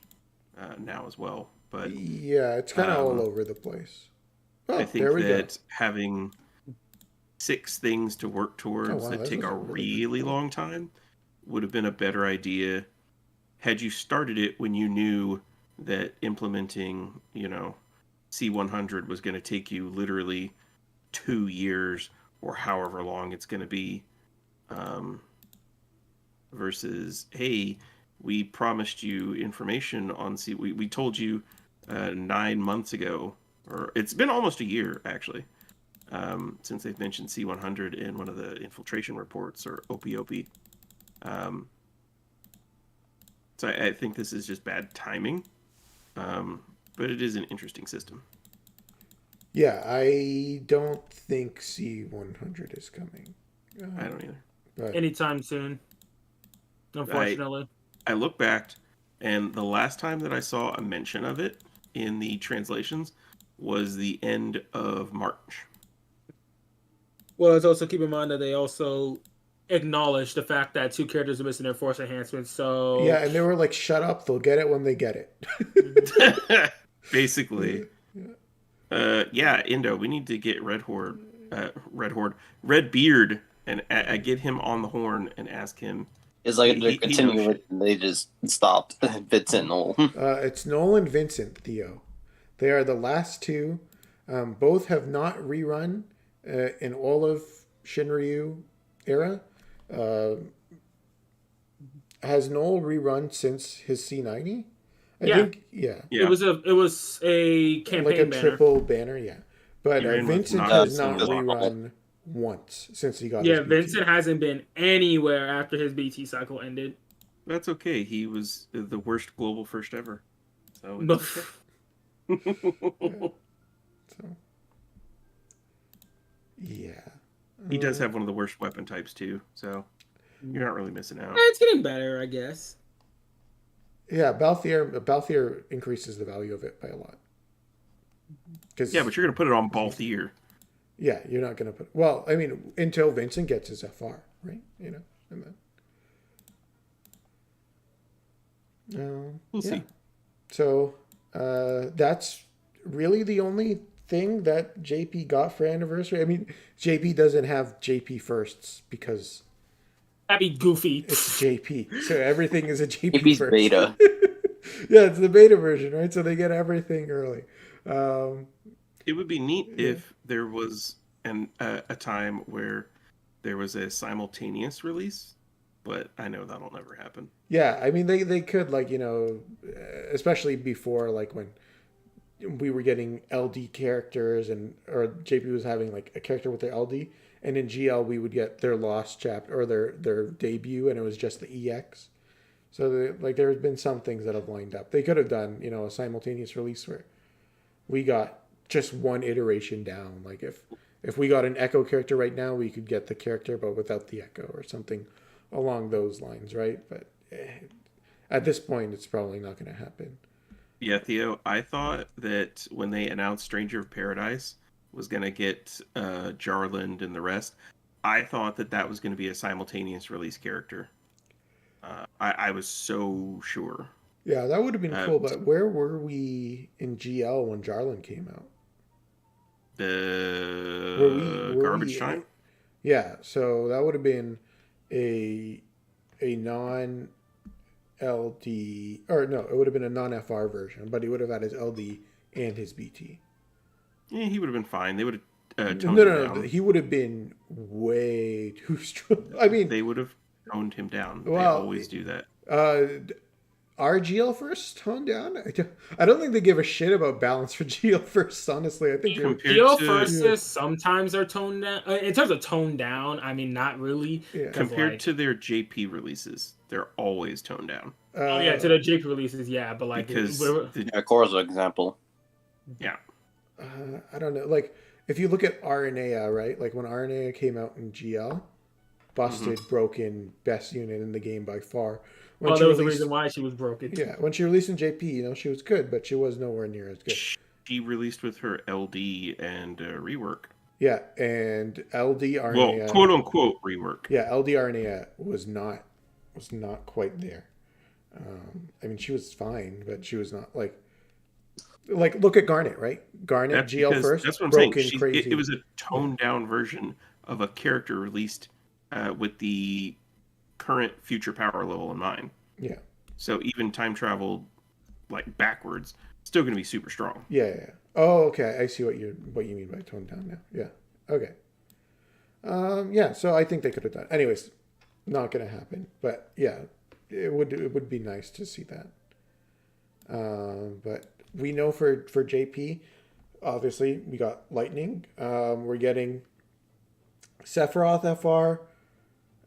now as well. But yeah, it's kind of all over the place. Oh, I think that having 6 things to work towards that take a really long time would have been a better idea had you started it when you knew that implementing, you know, C100 was going to take you literally 2 years or however long it's going to be, versus, hey, we promised you information on C. We told you 9 months ago, or it's been almost a year actually, since they've mentioned C100 in one of the infiltration reports or OPOP. So I think this is just bad timing, but it is an interesting system. Yeah, I don't think C100 is coming. I don't either. But Anytime soon, unfortunately. I look back, and the last time that I saw a mention of it in the translations was the end of March. Well, let's also keep in mind that they also acknowledge the fact that 2 characters are missing their force enhancements. So yeah, and they were like, "Shut up! They'll get it when they get it." Basically, yeah, Indo, we need to get Redbeard, and I get him on the horn and ask him. It's like they're continuing it, and they just stopped. Vincent, Noel. It's Noel and Vincent, Theo. They are the last 2. Both have not rerun in all of Shinryu era. Has Noel rerun since his C90? I think, yeah. It was a campaign like a banner. Triple banner, yeah. But Vincent has not rerun once since he got his BT. Vincent hasn't been anywhere after his BT cycle ended. That's okay. He was the worst global first ever. So No. it's okay. So, yeah. He does have one of the worst weapon types too, so you're not really missing out. It's getting better, I guess. Yeah, Balthier increases the value of it by a lot. Yeah, but you're gonna put it on Balthier. Yeah, you're not gonna put. Well, I mean, until Vincent gets his FR, right? You know, and then. We'll see. So that's really the only thing that JP got for anniversary. I mean, JP doesn't have JP firsts because That'd be goofy. it's JP. So everything is a JP JP's first. beta. Yeah, it's the beta version, right? So they get everything early. It would be neat if there was a time where there was a simultaneous release, but I know that'll never happen. Yeah, I mean they could, like, you know, especially before, like when we were getting LD characters or JP was having like a character with their LD, and in GL we would get their lost chapter or their debut, and it was just the EX. So like there have been some things that have lined up. They could have done, you know, a simultaneous release where we got just one iteration down. Like if we got an Echo character right now, we could get the character but without the Echo or something along those lines, right? But at this point, it's probably not going to happen. Yeah, Theo, I thought that when they announced Stranger of Paradise was going to get Jarland and the rest, I thought that was going to be a simultaneous release character. I was so sure. Yeah, that would have been cool, but where were we in GL when Jarland came out? Were Garbage Time? Yeah, so that would have been a non LD, or no, it would have been a non FR version, but he would have had his LD and his BT. Yeah, he would have been fine. They would have toned him down. No, he would have been way too strong. I mean, they would have toned him down. Well, they always do that. Are GL first toned down? I don't think they give a shit about balance for GL first, honestly. I think GL first sometimes are toned down. In terms of toned down, I mean, not really. Yeah. Compared to their JP releases, they're always toned down. To the JP releases, yeah, but like because Korra's an example. Yeah. I don't know. Like if you look at RNA, right? Like when RNA came out in GL, busted, broken, best unit in the game by far. Well, there was a reason why she was broken. Yeah, when she released in JP, you know, she was good, but she was nowhere near as good. She released with her LD and rework. Yeah, and LD RNA. Well, quote unquote rework. Yeah, LD RNA was not quite there. I mean, she was fine, but she was not like look at Garnet, right? Garnet GL first. That's what I'm saying. Crazy. It was a toned down version of a character released with the current future power level in mind. Yeah. So even time travel like backwards, still going to be super strong. Yeah. Oh, okay. I see what you mean by toned down now. Yeah. Okay. Yeah. So I think they could have done. Anyways, not going to happen. But yeah, it would be nice to see that. But we know for JP, obviously we got Lightning. We're getting Sephiroth FR.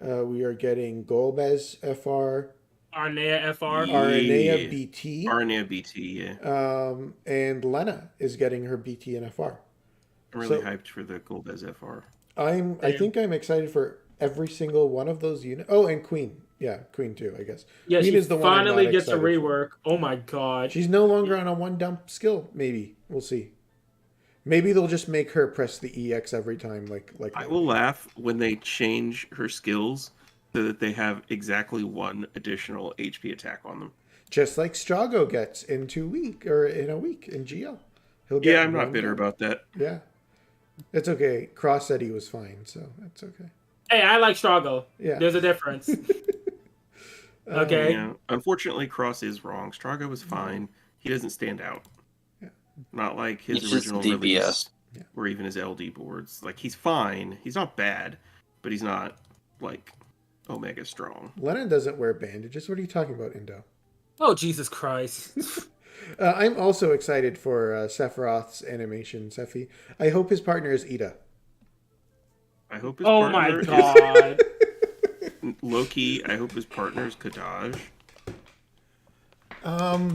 We are getting Golbez FR. Arnea FR. Arnea BT. Arnea BT, yeah. And Lena is getting her BT and FR. I'm really hyped for the Golbez FR. I think I'm excited for every single one of those units. Oh, and Queen. Yeah, Queen too, I guess. Yeah, Queen she is the finally one gets a rework. Oh my god. She's no longer on a one dump skill, maybe. We'll see. Maybe they'll just make her press the EX every time, like. I will laugh when they change her skills so that they have exactly one additional HP attack on them. Just like Strago gets in a week in GL. He'll get I'm not bitter about that. Yeah, it's okay. Cross said he was fine, so that's okay. Hey, I like Strago. Yeah, there's a difference. Okay. Yeah. Unfortunately, Cross is wrong. Strago was fine. He doesn't stand out. Not like his original release, or even his LD boards. Like, he's fine. He's not bad, but he's not, like, Omega strong. Lennon doesn't wear bandages. What are you talking about, Indo? Oh, Jesus Christ. I'm also excited for Sephiroth's animation, Sephi. I hope his partner is Ida. I hope his partner my god. Loki, I hope his partner is Kadaj.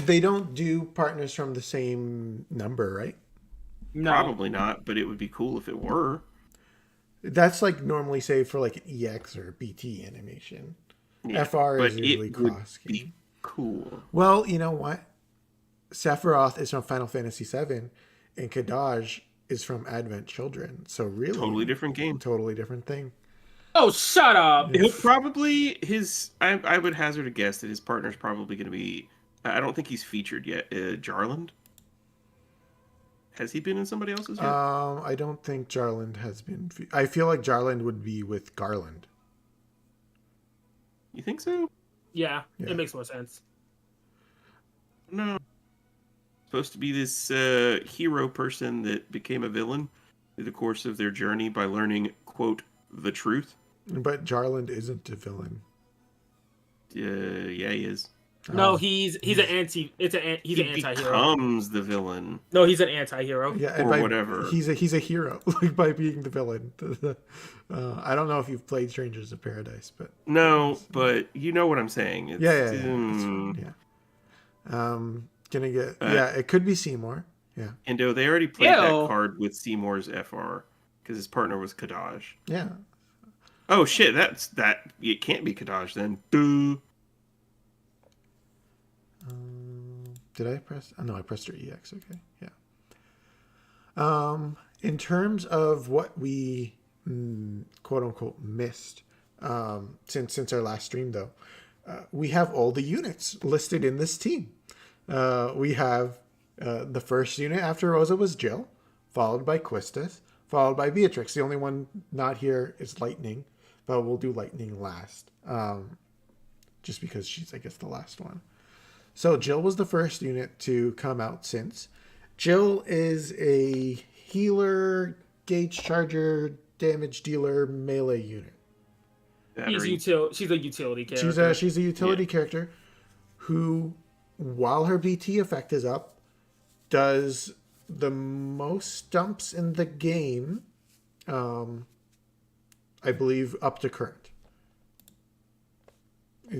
They don't do partners from the same number, right? No. Probably not, but it would be cool if it were. That's like normally saved for like an EX or BT animation. Yeah, FR but is usually it would cross. be cool. Well, you know what? Sephiroth is from Final Fantasy VII, and Kadaj is from Advent Children. So really, Totally different game. totally different thing. Oh, shut up. He'll probably I would hazard a guess that his partner's probably going to be. I don't think he's featured yet. Jarland. Has he been in somebody else's yet? I don't think Jarland has been. I feel like Jarland would be with Garland. You think so? Yeah, Yeah. it makes more sense. No. Supposed to be this hero person that became a villain through the course of their journey by learning, quote, the truth. But Jarland isn't a villain. Yeah, he is. No, he's an anti. He's an He anti-hero. becomes the villain. No, he's an anti-hero. Yeah, and Or by, whatever. He's a hero, like by being the villain. I don't know if you've played Strangers of Paradise, but No, but you know what I'm saying. It's, yeah. It's fine, gonna get it could be Seymour. Yeah, Endo, they already played Ew. that card with Seymour's FR because his partner was Kadaj. yeah. Oh shit, it can't be Kadaj then. Boo. Did I press? Oh, no, I pressed her EX. Okay, yeah. In terms of what we quote unquote missed since our last stream, though, we have all the units listed in this team. We have the first unit after Rosa was Jill, followed by Quistis, followed by Beatrix. The only one not here is Lightning, but we'll do Lightning last, just because she's, I guess, the last one. So Jill was the first unit to come out since. Jill is a healer, gauge charger, damage dealer, melee unit. She's a utility character. She's a utility character who, while her BT effect is up, does the most stumps in the game, I believe, up to current. I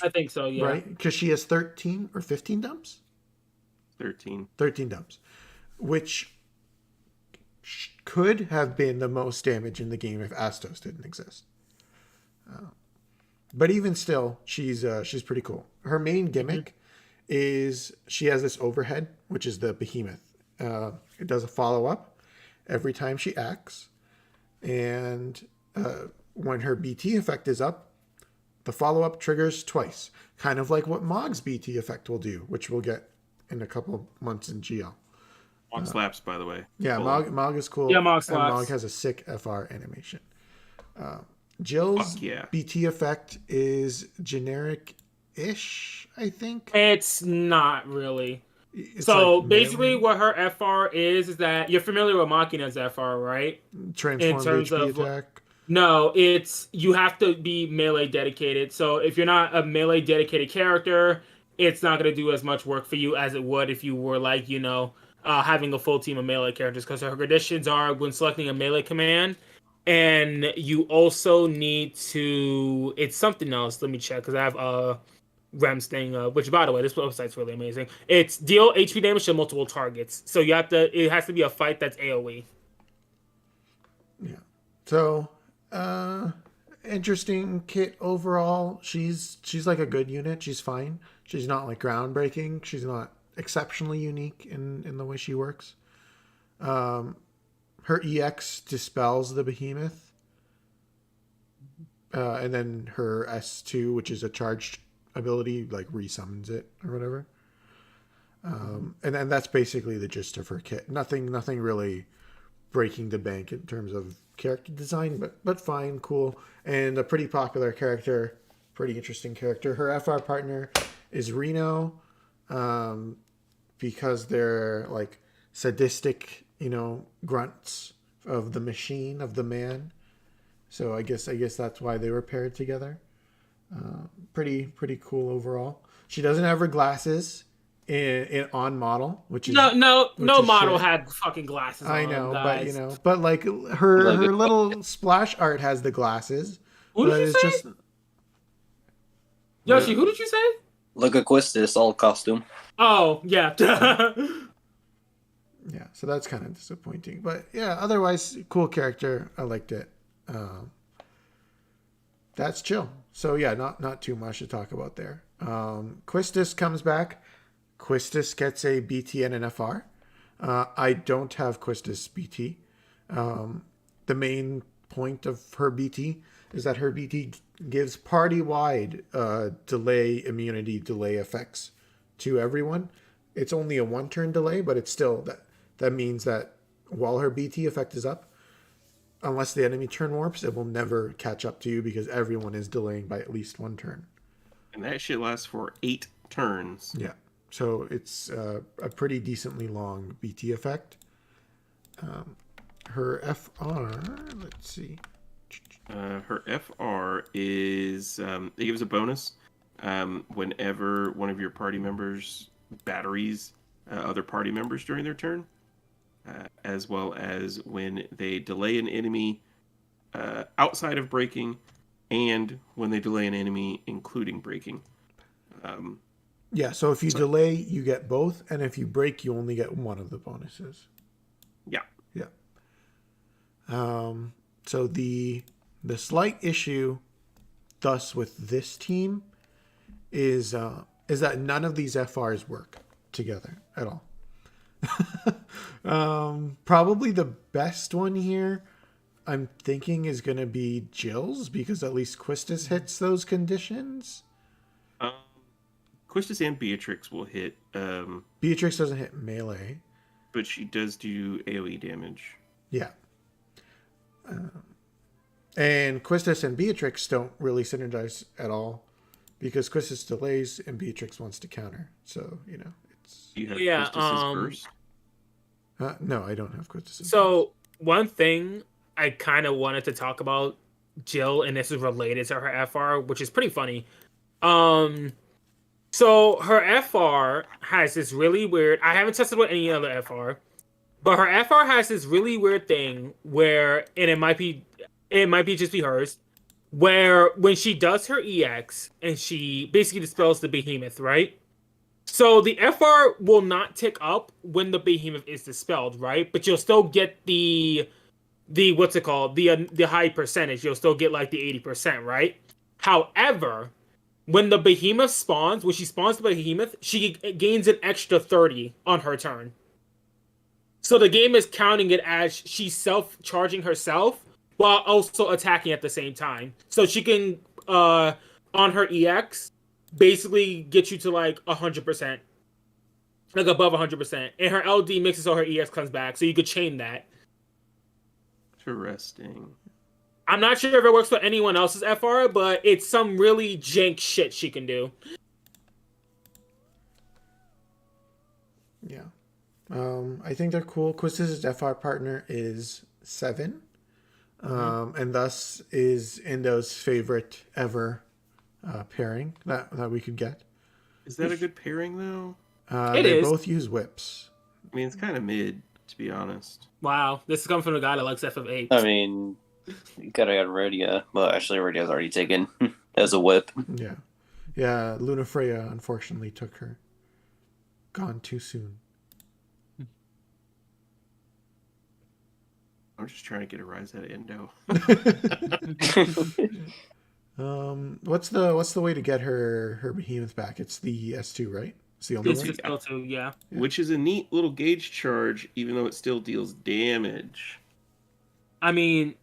think so, yeah. Right? Because she has 13 or 15 dumps? 13. 13 dumps. Which could have been the most damage in the game if Astos didn't exist. But even still, she's pretty cool. Her main gimmick is she has this overhead, which is the behemoth. It does a follow-up every time she acts. And when her BT effect is up, the follow-up triggers twice, kind of like what Mog's BT effect will do, which we'll get in a couple of months in GL. Mog slaps, by the way. Yeah, Cool. Mog is cool. Yeah, Mog and slaps. Mog has a sick FR animation. Jill's Fuck yeah. BT effect is generic-ish, I think. It's not really. It's So like basically, melee, what her FR is that you're familiar with Machina's FR, right? transformed in terms HP of- attack. No, it's you have to be melee dedicated. So if you're not a melee dedicated character, it's not going to do as much work for you as it would if you were like, having a full team of melee characters. Because her conditions are when selecting a melee command, and you also need to. It's something else. Let me check because I have Rem's thing. Which, by the way, this website's really amazing. It's deal HP damage to multiple targets. So you have to. It has to be a fight that's AOE. Yeah. So, interesting kit overall. She's like a good unit. She's fine. She's not like groundbreaking. She's not exceptionally unique in the way she works. Her EX dispels the behemoth. And then her S2, which is a charged ability, like resummons it or whatever. And then that's basically the gist of her kit. Nothing really breaking the bank in terms of character design, but fine, cool, and a pretty popular character, pretty interesting character. Her FR partner is Reno, because they're like sadistic, grunts of the machine, of the man. So I guess that's why they were paired together. Pretty cool overall. She doesn't have her glasses in on model, which is No is model shit. had fucking glasses. I on, know, guys. but like her little splash art has the glasses. Who did but you it's say? just Yoshi, who did you say? Look at Quistis, all costume. Oh, yeah. Yeah, so that's kind of disappointing. But yeah, otherwise, cool character. I liked it. That's chill. So yeah, not too much to talk about there. Quistis comes back. Quistis gets a BT and an FR. I don't have Quistis BT. The main point of her BT is that her BT gives party-wide delay immunity delay effects to everyone. It's only a one-turn delay, but it's still that means that while her BT effect is up, unless the enemy turn warps, it will never catch up to you because everyone is delaying by at least one turn. And that shit lasts for 8 turns. Yeah. So it's a pretty decently long BT effect. Her FR, let's see. Her FR is it gives a bonus whenever one of your party members batteries other party members during their turn, as well as when they delay an enemy outside of breaking, and when they delay an enemy including breaking. Yeah, so if you delay, you get both, and if you break, you only get one of the bonuses. Yeah. Yeah. So the slight issue, thus, with this team, is that none of these FRs work together at all. Probably the best one here, I'm thinking, is going to be Jill's, because at least Quistis hits those conditions. Quistis and Beatrix will hit. Beatrix doesn't hit melee, but she does do AoE damage. Yeah. And Quistis and Beatrix don't really synergize at all because Quistis delays and Beatrix wants to counter. So, it's... You have Yeah, Quistis first? No, I don't have Quistis. So, one thing I kind of wanted to talk about Jill, and this is related to her FR, which is pretty funny. So her FR has this really weird... I haven't tested with any other FR, but her FR has this really weird thing where, and it might be just be hers, where when she does her EX and she basically dispels the behemoth, right? So the FR will not tick up when the behemoth is dispelled, right? But you'll still get the what's it called? The high percentage. You'll still get like the 80%, right? However, when the behemoth spawns, when she spawns the behemoth, she gains an extra 30 on her turn. So the game is counting it as she's self-charging herself while also attacking at the same time. So she can, on her EX, basically get you to like 100%. Like above 100%. And her LD mixes so her EX comes back. So you could chain that. Interesting. I'm not sure if it works for anyone else's FR, but it's some really jank shit she can do. Yeah. I think they're cool. Quistis' FR partner is 7. And thus is Indo's favorite ever pairing that we could get. Is that a good pairing, though? They both use whips. I mean, it's kind of mid, to be honest. Wow, this is coming from a guy that likes FF8. I mean, you gotta get Radia. Well, actually, Radia's already taken as a whip. Yeah. Yeah, Luna Freya unfortunately took her. Gone too soon. I'm just trying to get a rise out of Indo. What's the way to get her behemoth back? It's the S2, right? It's the only It's one. just L2, yeah. Which is a neat little gauge charge, even though it still deals damage. I mean,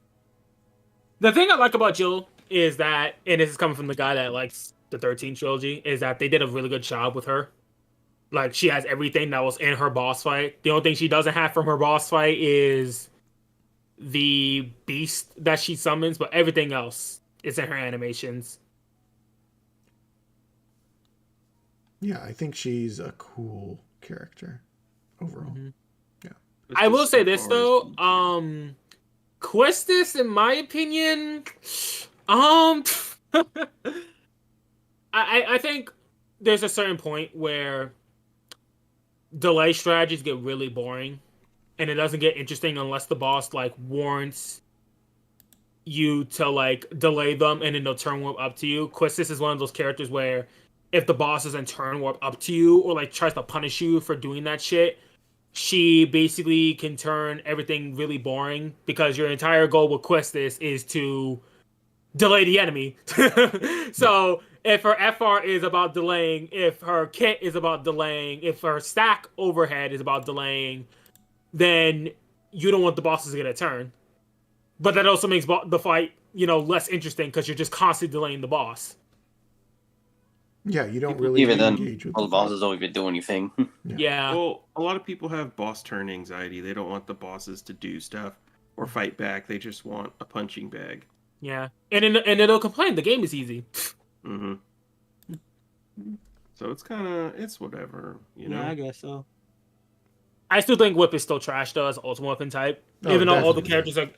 the thing I like about Jill is that, and this is coming from the guy that likes the 13 trilogy, is that they did a really good job with her. Like, she has everything that was in her boss fight. The only thing she doesn't have from her boss fight is the beast that she summons, but everything else is in her animations. Yeah, I think she's a cool character overall. Mm-hmm. Yeah. I will say this though, Questis, in my opinion, I think there's a certain point where delay strategies get really boring, and it doesn't get interesting unless the boss like warrants you to like delay them, and then they'll turn one up to you. Questis is one of those characters where if the boss doesn't turn warp up to you or like tries to punish you for doing that shit, she basically can turn everything really boring because your entire goal with Questis is to delay the enemy. So if her FR is about delaying, if her kit is about delaying, if her stack overhead is about delaying, then you don't want the bosses to get a turn. But that also makes the fight, less interesting because you're just constantly delaying the boss. Yeah, you don't really Even then, engage with all the the fight. bosses don't even do anything. Yeah. Well, a lot of people have boss turn anxiety. They don't want the bosses to do stuff or fight back. They just want a punching bag. Yeah. And it'll complain. The game is easy. Mm-hmm. So it's whatever, you know? Yeah, I guess so. I still think Whip is still trash though as ultimate weapon type. Oh, Even though all the definitely, characters are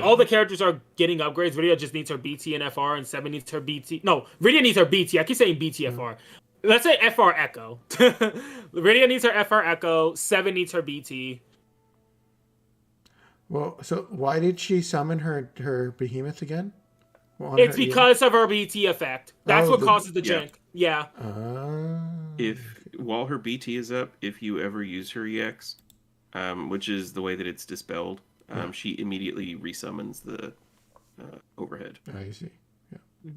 all the characters are getting upgrades. Rydia just needs her BT and FR, and 7 needs her BT. No, Rydia needs her BT. I keep saying BT FR. Let's say FR Echo. Rydia needs her FR Echo. 7 needs her BT. Well, so why did she summon her behemoth again? It's because of her BT effect. That's what causes the yeah. jank. Yeah. While her BT is up, if you ever use her EX, which is the way that it's dispelled, she immediately resummons the overhead. I see. Yeah.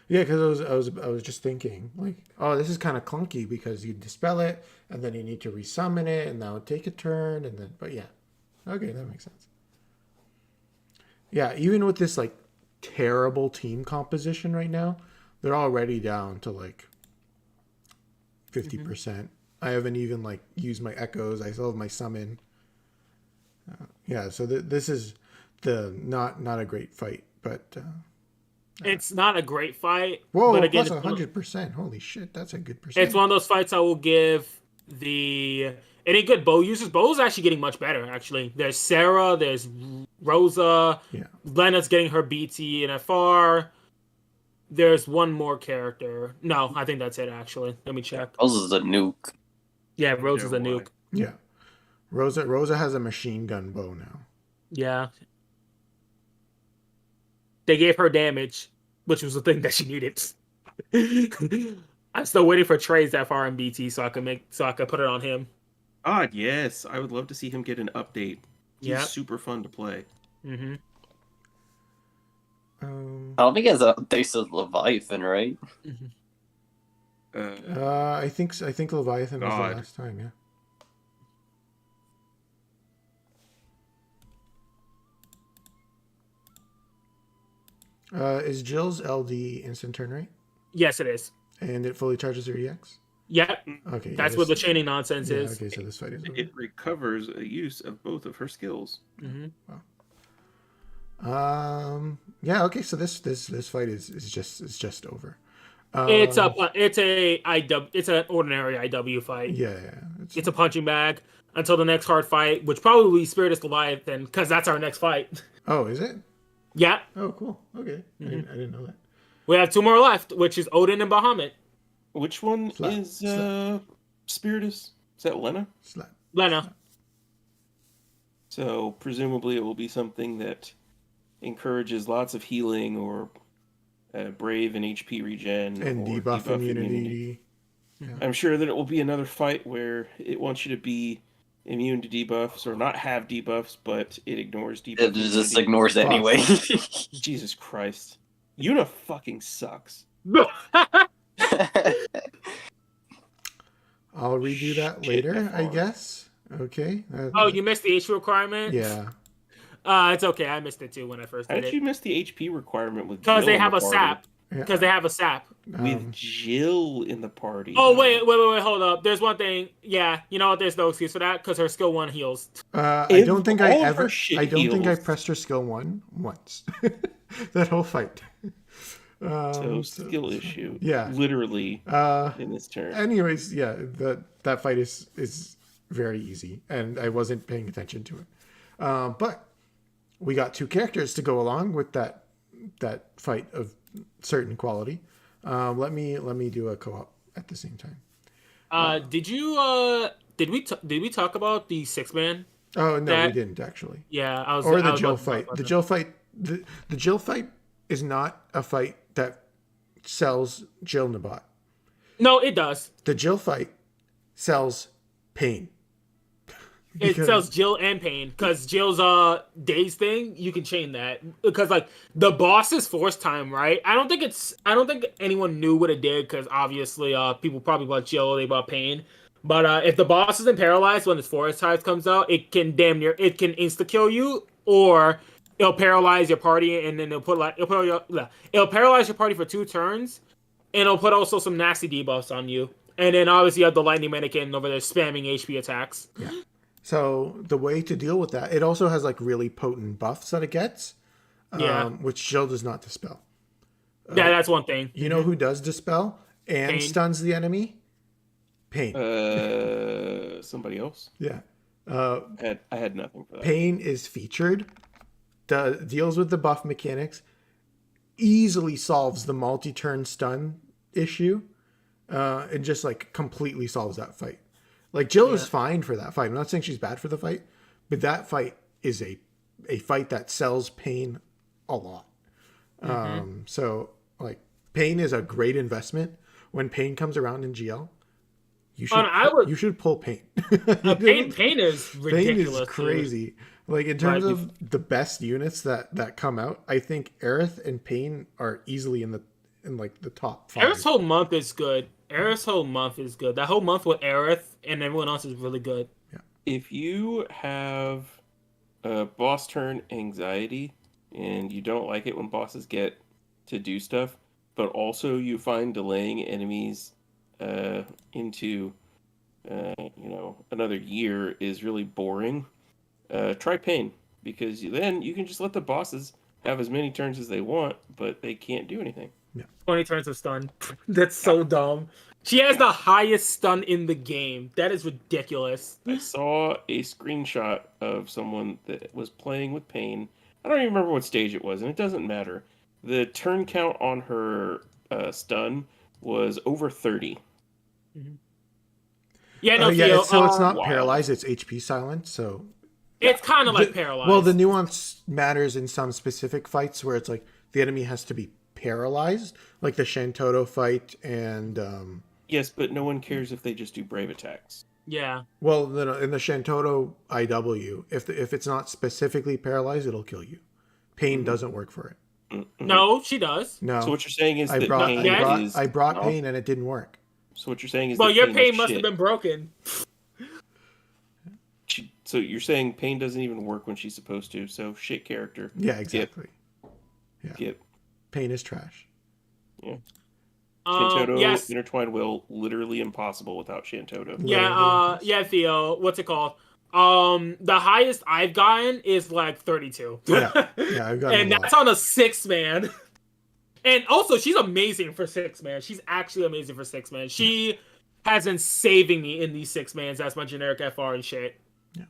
Yeah, because I was just thinking like, oh, this is kind of clunky because you dispel it and then you need to resummon it and that would take a turn and then, but yeah, okay, that makes sense. Yeah, even with this like terrible team composition right now, they're already down to like 50%. I haven't even like used my echoes. I still have my summon. Yeah, so this is the not a great fight, but It's not a great fight. whoa, but again, plus 100%. Holy shit, that's a good percent. It's one of those fights I will give any good bow users. Bow's actually getting much better, actually. There's Sarah, there's Rosa, Yeah. Lena's getting her BT and FR. There's one more character. No, I think that's it, actually. Let me check. Rosa's a nuke. Yeah, Rosa's a why? nuke. Yeah. Rosa has a machine gun bow now. Yeah. They gave her damage, which was the thing that she needed. I'm still waiting for Trey's FR and BT so I could put it on him. God, yes. I would love to see him get an update. He's Yeah. super fun to play. Mm-hmm. I don't think it has updates to Leviathan, right? I think Leviathan was the God. last time, yeah. Is Jill's LD instant turn rate? Yes, it is. And it fully charges her EX? Yeah, Okay. that's what the chaining nonsense is. Okay, so this fight is over. It recovers a use of both of her skills. Mm-hmm. Yeah, okay, so this fight is just over. It's an ordinary IW fight. Yeah. It's a punching bag until the next hard fight, which probably will be Spiritus Goliath, because that's our next fight. Oh, is it? Yeah, Oh, cool. Okay. I didn't know that. we have 2 more left, which is Odin and Bahamut. Which one is Spiritus? Is that Lena? Slap. Lena. So presumably it will be something that encourages lots of healing or brave and HP regen And or debuff immunity. I'm sure that it will be another fight where it wants you to be immune to debuffs or not have debuffs, but it ignores debuffs. It just ignores it anyway. Jesus Christ. Yuna fucking sucks. I'll redo that later, I guess. Okay. Oh, you missed the HP requirement? Yeah. It's okay. I missed it too when I first How did did it. you miss the HP requirement with Because Jill they in have the a party? sap. Because they have a sap. With Jill in the party. Oh, though. wait, hold up. There's one thing. Yeah, you know what? There's no excuse for that because her skill 1 heals. I don't think I all of her ever. shit I don't think I heals. pressed her skill 1 once. That whole fight. So skill issue. yeah. Literally in this turn. Anyways, yeah, that fight is very easy, and I wasn't paying attention to it. But we got 2 characters to go along with that fight of certain quality. Let me do a co-op at the same time. Did we talk about the 6-man? Oh no, we didn't actually. Yeah, I was. Or I the was Jill about to talk fight. about The that. Jill fight. The Jill fight is not a fight that sells Jill Nabat. No, it does. The Jill fight sells pain. It sells Jill and Pain because Jill's days thing you can chain that because like the boss's force time, right? I don't think anyone knew what it did because obviously people probably bought Jill, they bought Pain. But if the boss isn't paralyzed when its force type comes out, it can insta kill you, or it'll paralyze your party and then it'll paralyze your party for 2 turns, and it'll put also some nasty debuffs on you. And then obviously you have the lightning mannequin over there spamming HP attacks. Yeah. So the way to deal with that, it also has like really potent buffs that it gets, which Jill does not dispel. Yeah, that's one thing. You know who does dispel and Pain. stuns the enemy? Pain. Somebody else. Yeah. I had nothing for that. Pain is featured, deals with the buff mechanics, easily solves the multi-turn stun issue, and just like completely solves that fight. Like Jill is fine for that fight. I'm not saying she's bad for the fight, but that fight is a fight that sells Pain a lot. So like Pain is a great investment. When Pain comes around in GL, you should pull Pain. Pain is ridiculous. Pain is crazy. Like in terms of the best units that come out, I think Aerith and Pain are easily in like the top 5. Aerith's whole month is good. That whole month with Aerith and everyone else is really good. Yeah. If you have boss turn anxiety and you don't like it when bosses get to do stuff, but also you find delaying enemies into another year is really boring, try Pain, because then you can just let the bosses have as many turns as they want, but they can't do anything. 20 turns of stun. That's so dumb. She has the highest stun in the game. That is ridiculous. I saw a screenshot of someone that was playing with Pain. I don't even remember what stage it was, and it doesn't matter. The turn count on her stun was over 30. Mm-hmm. Yeah, no, so it's not paralyzed, it's HP silent, so... It's kind of like paralyzed. Well, the nuance matters in some specific fights where it's like the enemy has to be paralyzed, like the Shantoto fight and... Yes, but no one cares if they just do brave attacks. Yeah. Well, in the Shantoto IW, if it's not specifically paralyzed, it'll kill you. Pain doesn't work for it. Mm-hmm. No, she does. No. So what you're saying is I brought no. Pain and it didn't work. So what you're saying is well, that your Pain is must shit. have been broken. So you're saying Pain doesn't even work when she's supposed to. So shit character. Yeah, exactly. Yep. Pain is trash. Yeah. Shantoto yes. Intertwined Will, literally impossible without Shantoto. Yeah, Theo, what's it called? The highest I've gotten is like 32. Yeah, I've gotten and that's on a 6-man. And also, she's amazing for 6-man. She's actually amazing for 6-man. She has been saving me in these 6-mans. That's my generic FR and shit. Yeah.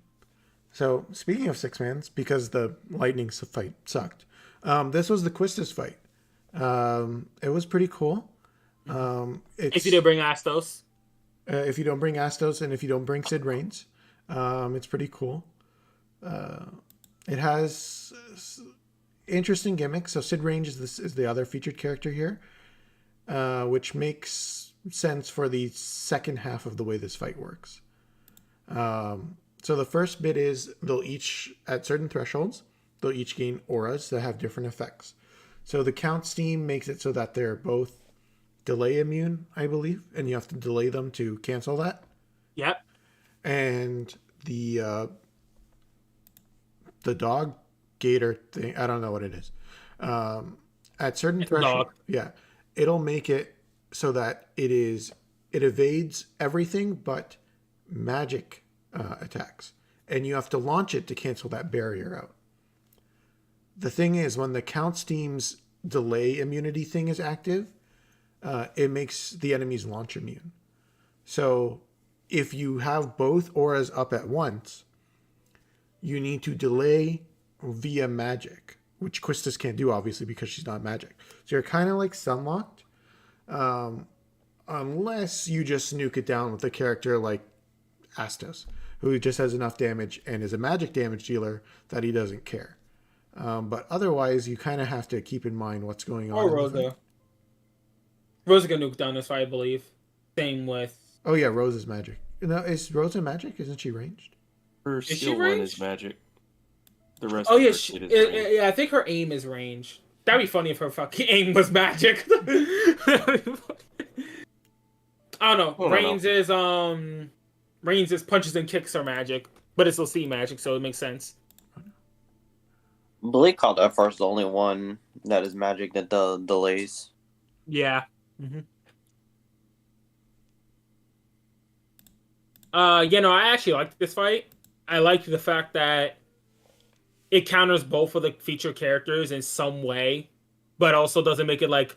So, speaking of 6-mans, because the Lightning fight sucked, this was the Quistis fight. It was pretty cool. If you didn't bring Astos. If you don't bring Astos and if you don't bring Sid Reigns, it's pretty cool. It has interesting gimmicks. So Sid Reigns is the other featured character here, which makes sense for the second half of the way this fight works. So the first bit is they'll each, at certain thresholds, they'll each gain auras that have different effects. So the count steam makes it so that they're both delay immune, I believe, and you have to delay them to cancel that. Yep. And the dog gator thing, I don't know what it is. At certain thresholds, it'll make it so that it evades everything but magic attacks, and you have to launch it to cancel that barrier out. The thing is, when the count steam's delay immunity thing is active, it makes the enemy's launch immune. So if you have both auras up at once, you need to delay via magic, which Quistis can't do, obviously, because she's not magic. So you're kind of like sunlocked, unless you just nuke it down with a character like Astos, who just has enough damage and is a magic damage dealer that he doesn't care. But otherwise, you kind of have to keep in mind what's going on. Or Rosa. Rosa can nuke down this fight, I believe. Same with. Oh yeah, Rose is magic. No, is Rose a magic? Isn't she ranged? Her she skill one is ranged? magic. The rest Oh of yeah, her shit is ranged. yeah. I think her aim is range. That'd be funny if her fucking aim was magic. I don't know. Oh, Range is punches and kicks are magic, but it's still sea magic, so it makes sense. Blade Called FR is the only one that is magic that delays. Yeah. I actually like this fight. I like the fact that it counters both of the feature characters in some way, but also doesn't make it like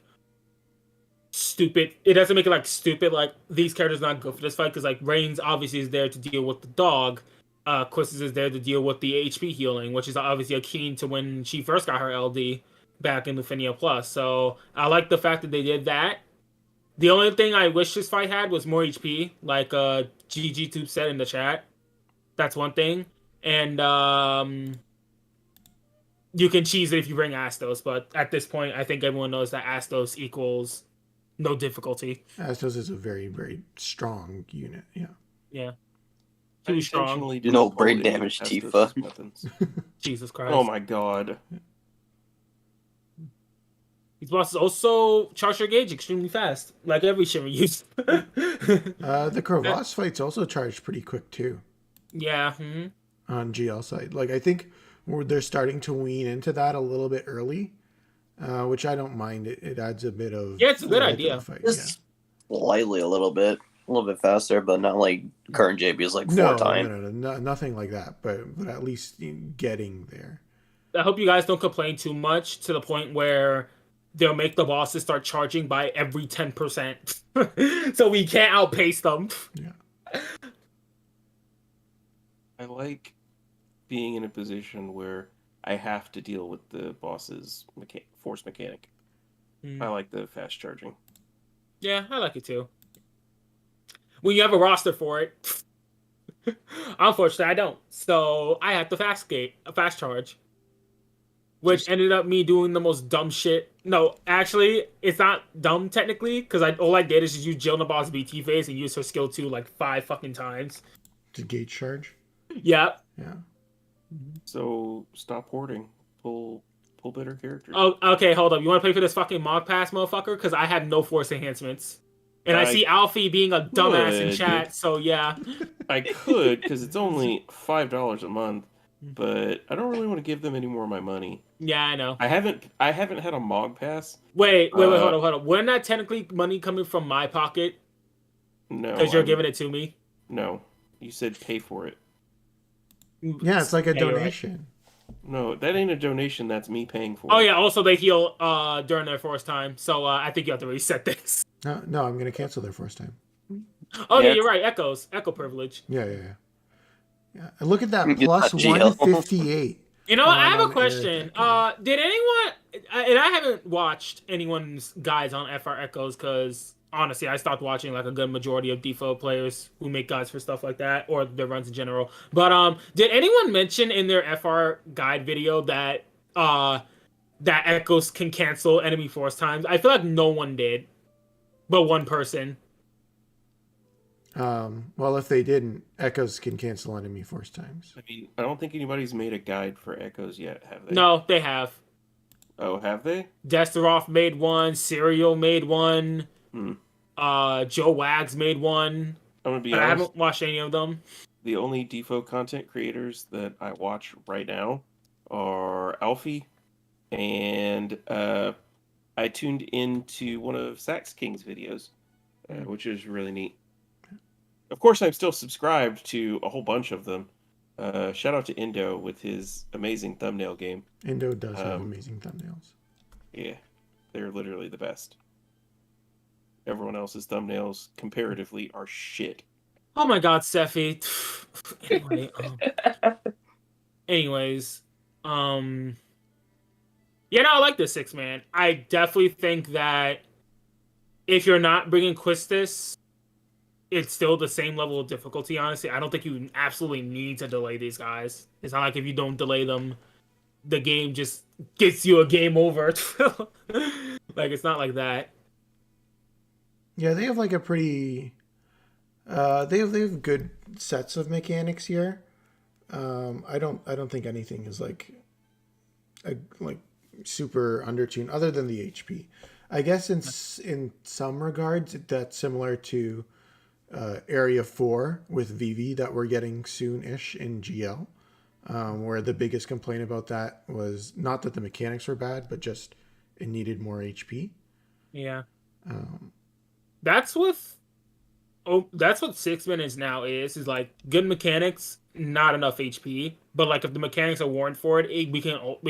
stupid. It doesn't make it like stupid. Like these characters not good for this fight because like Reigns obviously is there to deal with the dog. Quistis is there to deal with the HP healing, which is obviously a key to when she first got her LD back in Lufinia Plus. So I like the fact that they did that. The only thing I wish this fight had was more HP, like GG Tube said in the chat. That's one thing. And you can cheese it if you bring Astos, but at this point, I think everyone knows that Astos equals no difficulty. Astos is a very, very strong unit. Yeah. Yeah. I Too strong. intentionally didn't No call brain it damage, Astos' Tifa. weapons. Jesus Christ. Oh my god. These bosses also charge their gauge extremely fast, like every Shimmer use. The Crevasse fight's also charged pretty quick too Yeah. on GL side. Like I think they're starting to wean into that a little bit early, which I don't mind. It adds a bit of Yeah, it's a good flow to idea. the fight. Just slightly a little bit faster, but not like current JB is like No, four times. no, nothing like that. But at least getting there. I hope you guys don't complain too much to the point where they'll make the bosses start charging by every 10%. So we can't outpace them. Yeah. I like being in a position where I have to deal with the boss's force mechanic. I like the fast charging. Yeah, I like it too. When you have a roster for it. Unfortunately, I don't. So I had to fast charge. Which ended up me doing the most dumb shit. No, actually, it's not dumb technically, because all I did is just use Jihl Nabal's BT phase and use her skill 2 like 5 fucking times. To gauge charge. Yeah. Yeah. So stop hoarding. Pull better characters. Oh, okay, hold up. You want to play for this fucking Mog Pass, motherfucker? Because I have no force enhancements. And I see Alfie being a dumbass in chat, so yeah. I could, because it's only $5 a month, but I don't really want to give them any more of my money. Yeah, I know. I haven't had a Mog Pass. Wait, hold on. Wouldn't that technically money coming from my pocket? No. Because you're giving it to me? No. You said pay for it. Yeah, it's like a Yeah, you're donation. right. No, that ain't a donation. That's me paying for it. Oh, yeah. Also, they heal during their force time. So I think you have to reset this. No, I'm gonna cancel their first time. Oh, yeah, Yeah. you're right. Echo privilege. Yeah. And look at that You plus got GL. 158. You know what? I have a on question. Eric. Did anyone... And I haven't watched anyone's guides on FR Echoes because, honestly, I stopped watching like a good majority of DFO players who make guides for stuff like that or their runs in general. But did anyone mention in their FR guide video that that Echoes can cancel enemy force times? I feel like no one did, but one person. Well, if they didn't, Echoes can cancel enemy force times. I mean, I don't think anybody's made a guide for Echoes yet, have they? No, they have. Oh, have they? Desteroff made one. Serial made one. Hmm. Joe Wags made one. I'm gonna be But I honest. haven't watched any of them. The only DFO content creators that I watch right now are Alfie, and I tuned into one of Sax King's videos, which is really neat. Of course, I'm still subscribed to a whole bunch of them. Shout out to Indo with his amazing thumbnail game. Indo does have amazing thumbnails. Yeah, they're literally the best. Everyone else's thumbnails, comparatively, are shit. Oh my god, Sephi. Anyways, yeah, no, I like this 6-man. I definitely think that if you're not bringing Quistis, it's still the same level of difficulty, honestly. I don't think you absolutely need to delay these guys. It's not like if you don't delay them, the game just gets you a game over. Like, it's not like that. Yeah, they have like a pretty. They have good sets of mechanics here. I don't think anything is like super undertuned other than the HP. I guess in some regards that's similar to Area 4 with VV that we're getting soon-ish in GL, where the biggest complaint about that was not that the mechanics were bad, but just it needed more HP. Yeah. Um, That's what that's what 6-man is now is like good mechanics, not enough HP. But like if the mechanics are warranted for it, we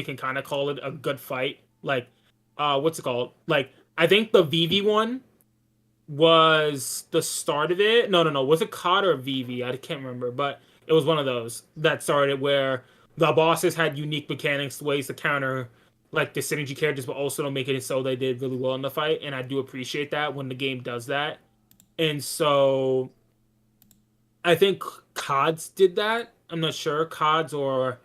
can kind of call it a good fight. Like what's it called? Like I think the VV one was the start of it. No. Was it COD or VV? I can't remember, but it was one of those that started where the bosses had unique mechanics, ways to counter like the synergy characters, but also to make it so they did really well in the fight. And I do appreciate that when the game does that. And so I think CODs did that. I'm not sure CODs or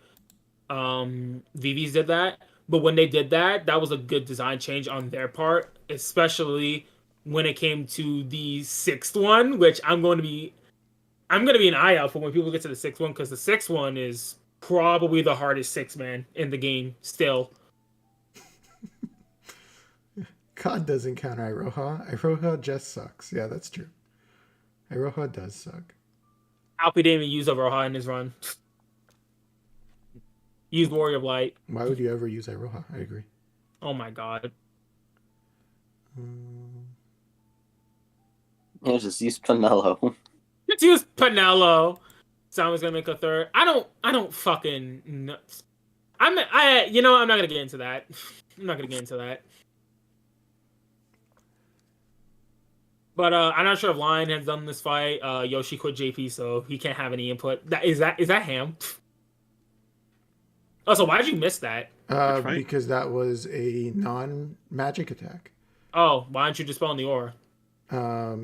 VVs did that. But when they did that, that was a good design change on their part, especially when it came to the sixth one, which I'm going to be an eye out for when people get to the sixth one, because the sixth one is probably the hardest 6-man in the game still. COD doesn't count Iroha. Iroha just sucks. Yeah, that's true. Iroha does suck. Alpi didn't even use Overhaul in his run. Use Warrior of Light. Why would you ever use Iroha? I agree. Oh my god. Yeah, just use Penelo. Just use Penelo. Someone's gonna make a third. I don't fucking know. I'm not gonna get into that. I'm not gonna get into that. But I'm not sure if Lion has done this fight. Yoshi quit JP, so he can't have any input. Is that Ham? Oh, so why did you miss that? Because that was a non-magic attack. Oh, why aren't you dispelling the aura?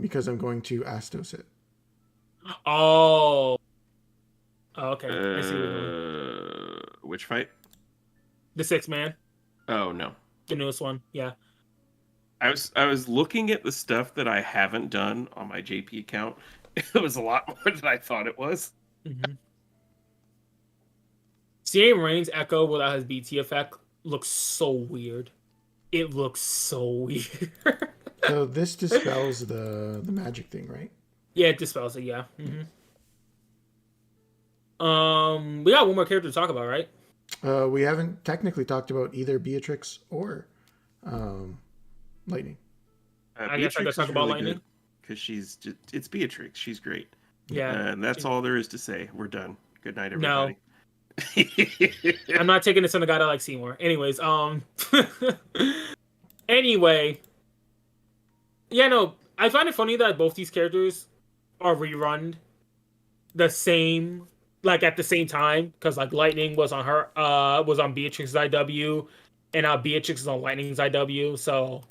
Because I'm going to Astos it. Oh. Oh, okay. I see what you're doing. Which fight? The 6-man, Oh no. the newest one. Yeah. I was looking at the stuff that I haven't done on my JP account. It was a lot more than I thought it was. Mm-hmm. Seeing Rain's Echo without his BT effect looks so weird. It looks so weird. So this dispels the magic thing, right? Yeah, it dispels it. Yeah. Mm-hmm. We got one more character to talk about, right? We haven't technically talked about either Beatrix or Lightning. I guess I gotta talk about Lightning because it's Beatrix. She's great. Yeah, and that's all there is to say. We're done. Good night, everybody. No. I'm not taking this on a guy that likes Seymour. Anyways, anyway, yeah, no, I find it funny that both these characters are rerun the same, like at the same time, because like Lightning was on Beatrix's IW, and Beatrix is on Lightning's IW. So,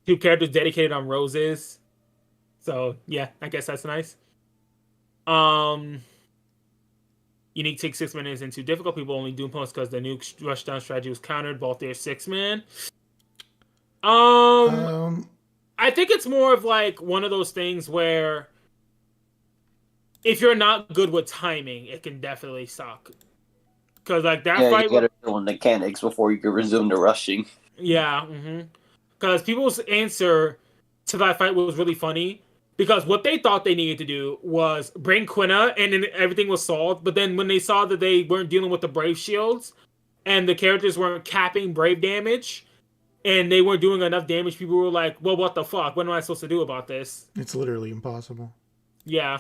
two characters dedicated on roses. So yeah, I guess that's nice. Unique takes 6 minutes into difficult. People only do posts because the nuke rushdown strategy was countered. Both their 6-man. I think it's more of like one of those things where if you're not good with timing, it can definitely suck. Because like that fight, you gotta know mechanics before you can resume the rushing. Yeah, because people's answer to that fight was really funny. Because what they thought they needed to do was bring Quina, and then everything was solved. But then when they saw that they weren't dealing with the Brave shields, and the characters weren't capping Brave damage, and they weren't doing enough damage, people were like, well, what the fuck? What am I supposed to do about this? It's literally impossible. Yeah.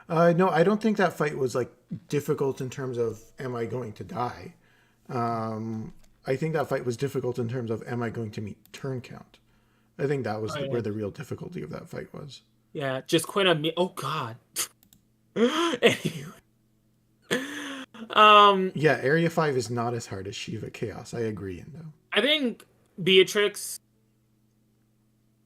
No, I don't think that fight was like difficult in terms of am I going to die. I think that fight was difficult in terms of am I going to meet turn count. I think that was where the real difficulty of that fight was. Yeah, just Quina. Oh God. Anyway. Yeah, Area 5 is not as hard as Shiva Chaos. I agree, Indo. I think Beatrix,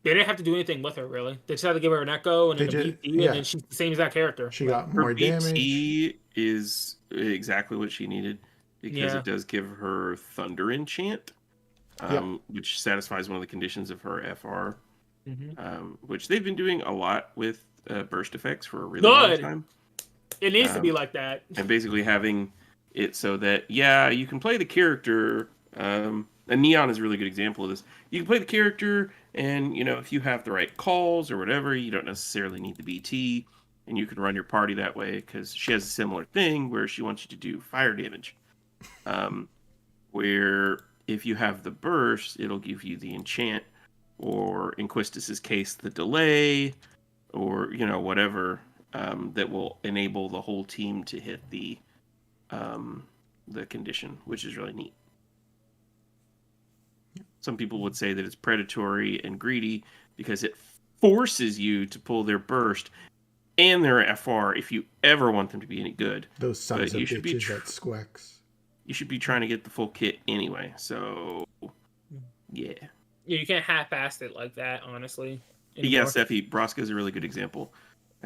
they didn't have to do anything with her, really. They just had to give her an echo and a BT, and then she's the same as that character. She got more damage. BT is exactly what she needed, because it does give her Thunder Enchant. which satisfies one of the conditions of her FR, Mm-hmm. which they've been doing a lot with burst effects for a really long time. It needs to be like that. And basically having it so that, you can play the character. And Neon is a really good example of this. You can play the character, and if you have the right calls or whatever, you don't necessarily need the BT, and you can run your party that way because she has a similar thing where she wants you to do fire damage. Where if you have the burst, it'll give you the enchant, or in Quistis's case, the delay, or whatever that will enable the whole team to hit the condition, which is really neat. Some people would say that it's predatory and greedy because it forces you to pull their burst and their FR if you ever want them to be any good. Those sons of bitches that squeaks. You should be trying to get the full kit anyway. So, yeah. Yeah, you can't half-ass it like that, honestly. Yeah, Sephi, Broska's a really good example.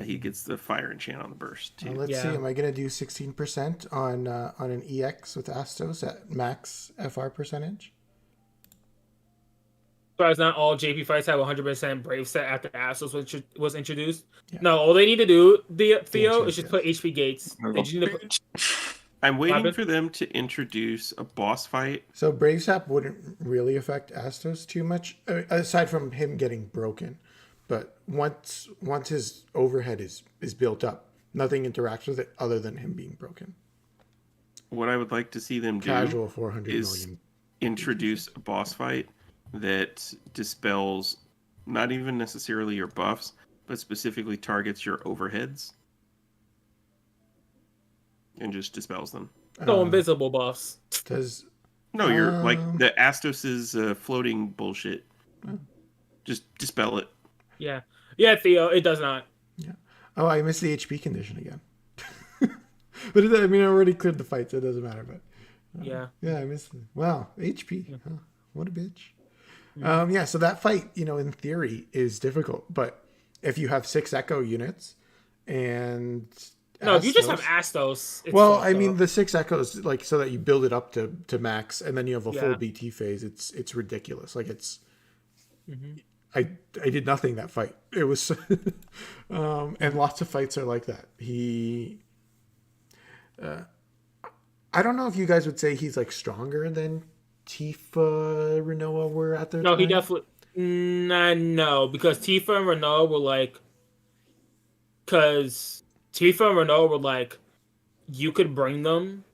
He gets the fire enchant on the burst too. Let's see. Am I gonna do 16% on an EX with Astos at max FR percentage? So as not all JP fights have 100% Brave set after Astos was introduced. Yeah. No, all they need to do, Theo, is just put HP gates. They just need to put... I'm waiting for them to introduce a boss fight. So Brave Sap wouldn't really affect Astos too much, aside from him getting broken. But once his overhead is built up, nothing interacts with it other than him being broken. What I would like to see them do Casual 400 is million. introduce a boss fight that dispels not even necessarily your buffs, but specifically targets your overheads and just dispels them. No invisible buffs. No, you're like the Astos's floating bullshit. Just dispel it. Yeah, Theo, it does not. Yeah. Oh, I missed the HP condition again. But I already cleared the fight, so it doesn't matter. But yeah, I missed it. Wow, HP. Yeah. Huh. What a bitch. Yeah. So that fight, in theory, is difficult. But if you have 6 Echo units and if you just have Astos. The 6 Echoes, like, so that you build it up to max, and then you have a full BT phase. It's ridiculous. Like, it's. I did nothing that fight. It was, and lots of fights are like that. I don't know if you guys would say he's like stronger than Tifa, Renoa were at their time. No, he definitely. No, because Tifa and Renoa were like, you could bring them,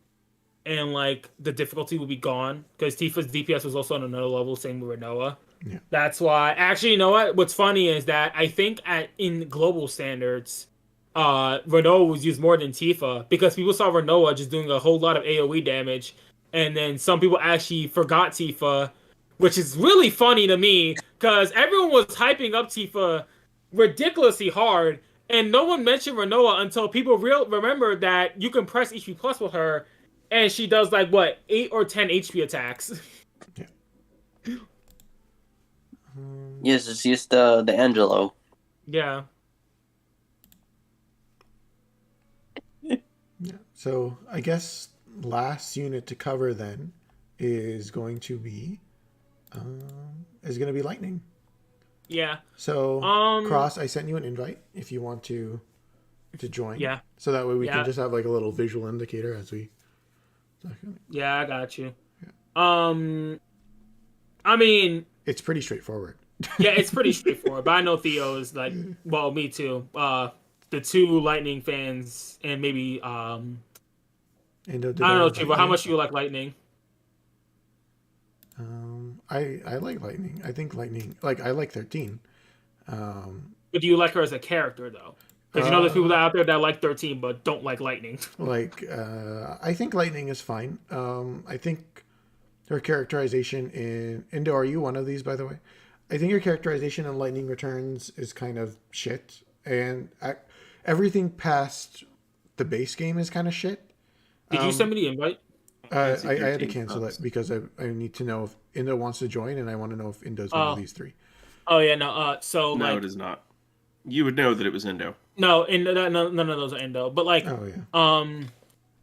and like the difficulty would be gone because Tifa's DPS was also on another level, same with Renoa. Yeah. That's why. Actually, you know what? What's funny is that I think in global standards, Renoa was used more than Tifa because people saw Renoa just doing a whole lot of AoE damage, and then some people actually forgot Tifa, which is really funny to me because everyone was hyping up Tifa ridiculously hard, and no one mentioned Renoa until people remember that you can press HP plus with her, and she does like 8 or 10 HP attacks. Yeah. Yes, it's just the Angelo. Yeah. Yeah. So I guess last unit to cover then is going to be Lightning. Yeah. So Cross, I sent you an invite if you want to join. Yeah. So that way we can just have like a little visual indicator as we. Yeah, I got you. Yeah. I mean, it's pretty straightforward. Yeah, it's pretty straightforward. But I know Theo is like, well, me too. The 2 Lightning fans, and maybe I don't know, Chivo, how much do you like Lightning? I like Lightning. I think Lightning, I like 13. But do you like her as a character though? Because there's people out there that like 13 but don't like Lightning. I think Lightning is fine. I think her characterization in Indo, are you one of these, by the way? I think her characterization in Lightning Returns is kind of shit, and everything past the base game is kind of shit. Did you send me the invite? I had to cancel it because I need to know if Indo wants to join, and I want to know if Indo's one of these 3. Oh yeah, no. No, it is not. You would know that it was Indo. No, none of those are Indo. But oh yeah.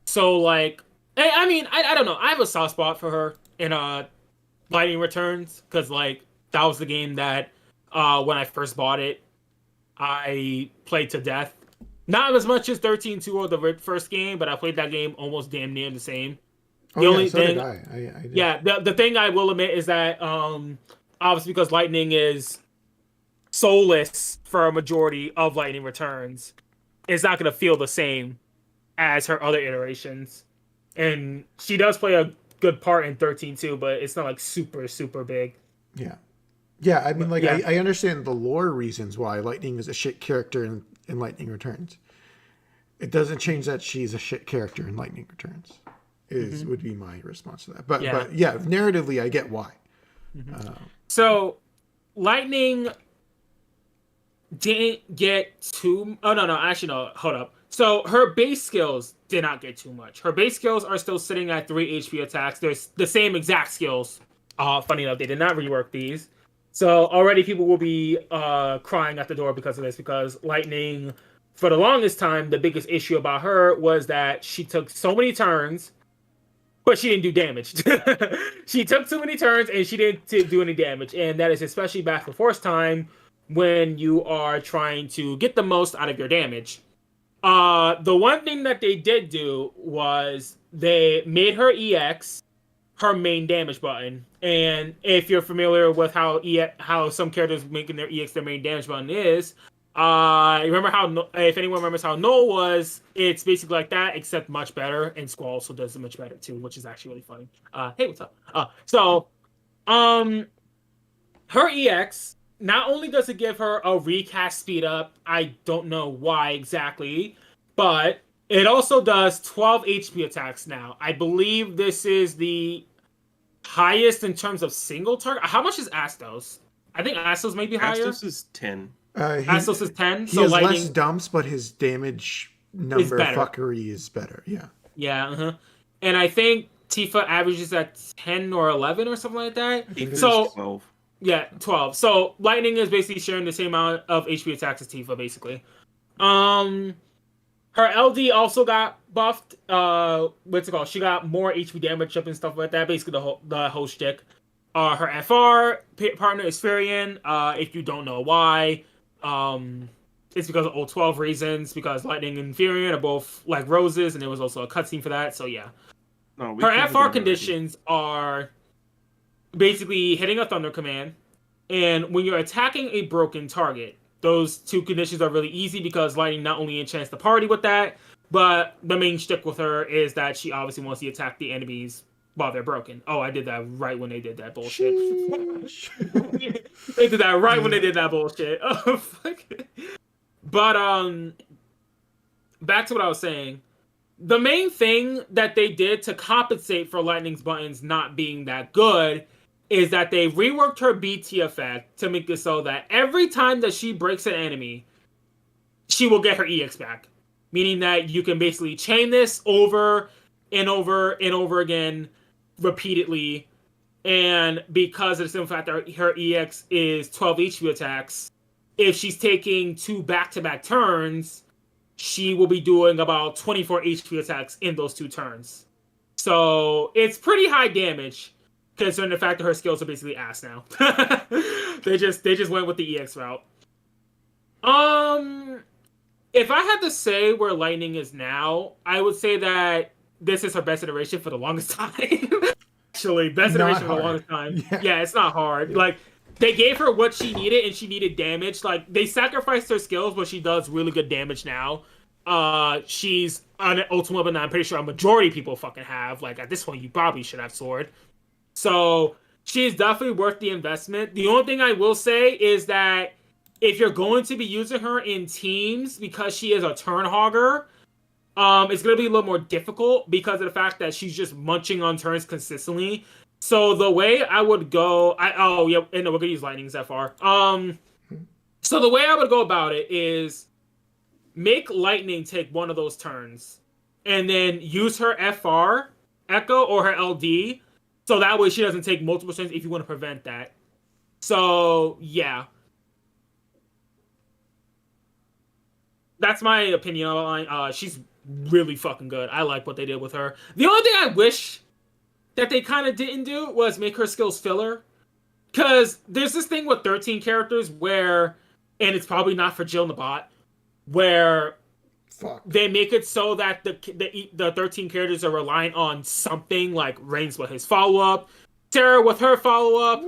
So I mean, I don't know. I have a soft spot for her, and Lightning Returns, because like that was the game that when I first bought it, I played to death. Not as much as 13-2 or the first game, but I played that game almost damn near the same. Oh The yeah, only so thing, did I did. yeah, the thing I will admit is that obviously because Lightning is soulless for a majority of Lightning Returns, it's not gonna feel the same as her other iterations. And she does play a good part in 13-2, but it's not like super big. Yeah. Yeah, I mean, like, Yeah. I understand the lore reasons why Lightning is a shit character in Lightning Returns. It doesn't change that she's a shit character in Lightning Returns. Would be my response to that. But yeah, narratively, I get why. So, Lightning didn't get too. Oh no, actually no. Hold up. So her base skills did not get too much. Her base skills are still sitting at 3 HP attacks. There's the same exact skills. Funny enough, they did not rework these. So already people will be crying at the door because of this, because Lightning, for the longest time, the biggest issue about her was that she took so many turns, but she didn't do damage. She took too many turns and she didn't do any damage. And that is especially bad for Force Time when you are trying to get the most out of your damage. The one thing that they did do was they made her EX her main damage button. And if you're familiar with how some characters making their EX their main damage button is, remember how, if anyone remembers how Null was, it's basically like that, except much better, and Squall also does it much better too, which is actually really funny. Hey, what's up? Her EX, not only does it give her a recast speed up, I don't know why exactly, but it also does 12 HP attacks now. I believe this is the highest in terms of single target. How much is Astos? I think Astos may be higher. Astos is 10. Astos is 10. He so has Lightning less dumps, but his damage number fuckery is better. Yeah. Yeah. And I think Tifa averages at 10 or 11 or something like that. Tifa is 12. Yeah, 12. So Lightning is basically sharing the same amount of HP attacks as Tifa, basically. Her LD also got buffed. What's it called? She got more HP damage up and stuff like that. Basically, the whole shtick. Her FR partner is Furion. If you don't know why, it's because of old 12 reasons. Because Lightning and Furion are both like roses, and there was also a cutscene for that. So yeah, her FR conditions are basically hitting a Thunder Command, and when you're attacking a broken target. Those two conditions are really easy because Lightning not only enchants the party with that, but the main shtick with her is that she obviously wants to attack the enemies while they're broken. Oh, I did that right when they did that bullshit. They did that right when they did that bullshit. Oh, fuck. But, back to what I was saying. The main thing that they did to compensate for Lightning's buttons not being that good is that they reworked her BT effect to make it so that every time that she breaks an enemy, she will get her EX back. Meaning that you can basically chain this over and over and over again repeatedly. And because of the simple fact that her EX is 12 HP attacks, if she's taking 2 back-to-back turns, she will be doing about 24 HP attacks in those 2 turns. So it's pretty high damage. Considering the fact that her skills are basically ass now. they just went with the EX route. If I had to say where Lightning is now, I would say that this is her best iteration for the longest time. Actually, best iteration for the longest time. Yeah, it's not hard. Like, they gave her what she needed, and she needed damage. Like, they sacrificed her skills, but she does really good damage now. She's an ultimate weapon that I'm pretty sure a majority of people fucking have. Like, at this point, you probably should have sword. So she's definitely worth the investment. The only thing I will say is that if you're going to be using her in teams because she is a turn hogger, it's going to be a little more difficult because of the fact that she's just munching on turns consistently. So the way I would go, we're going to use Lightning's FR. So the way I would go about it is make Lightning take one of those turns and then use her FR, Echo, or her LD. So that way she doesn't take multiple turns if you want to prevent that. So, yeah. That's my opinion on she's really fucking good. I like what they did with her. The only thing I wish that they kind of didn't do was make her skills filler. Because there's this thing with 13 characters where, and it's probably not for Jill and the bot, where they make it so that the 13 characters are relying on something, like Reigns with his follow-up, Sarah with her follow-up.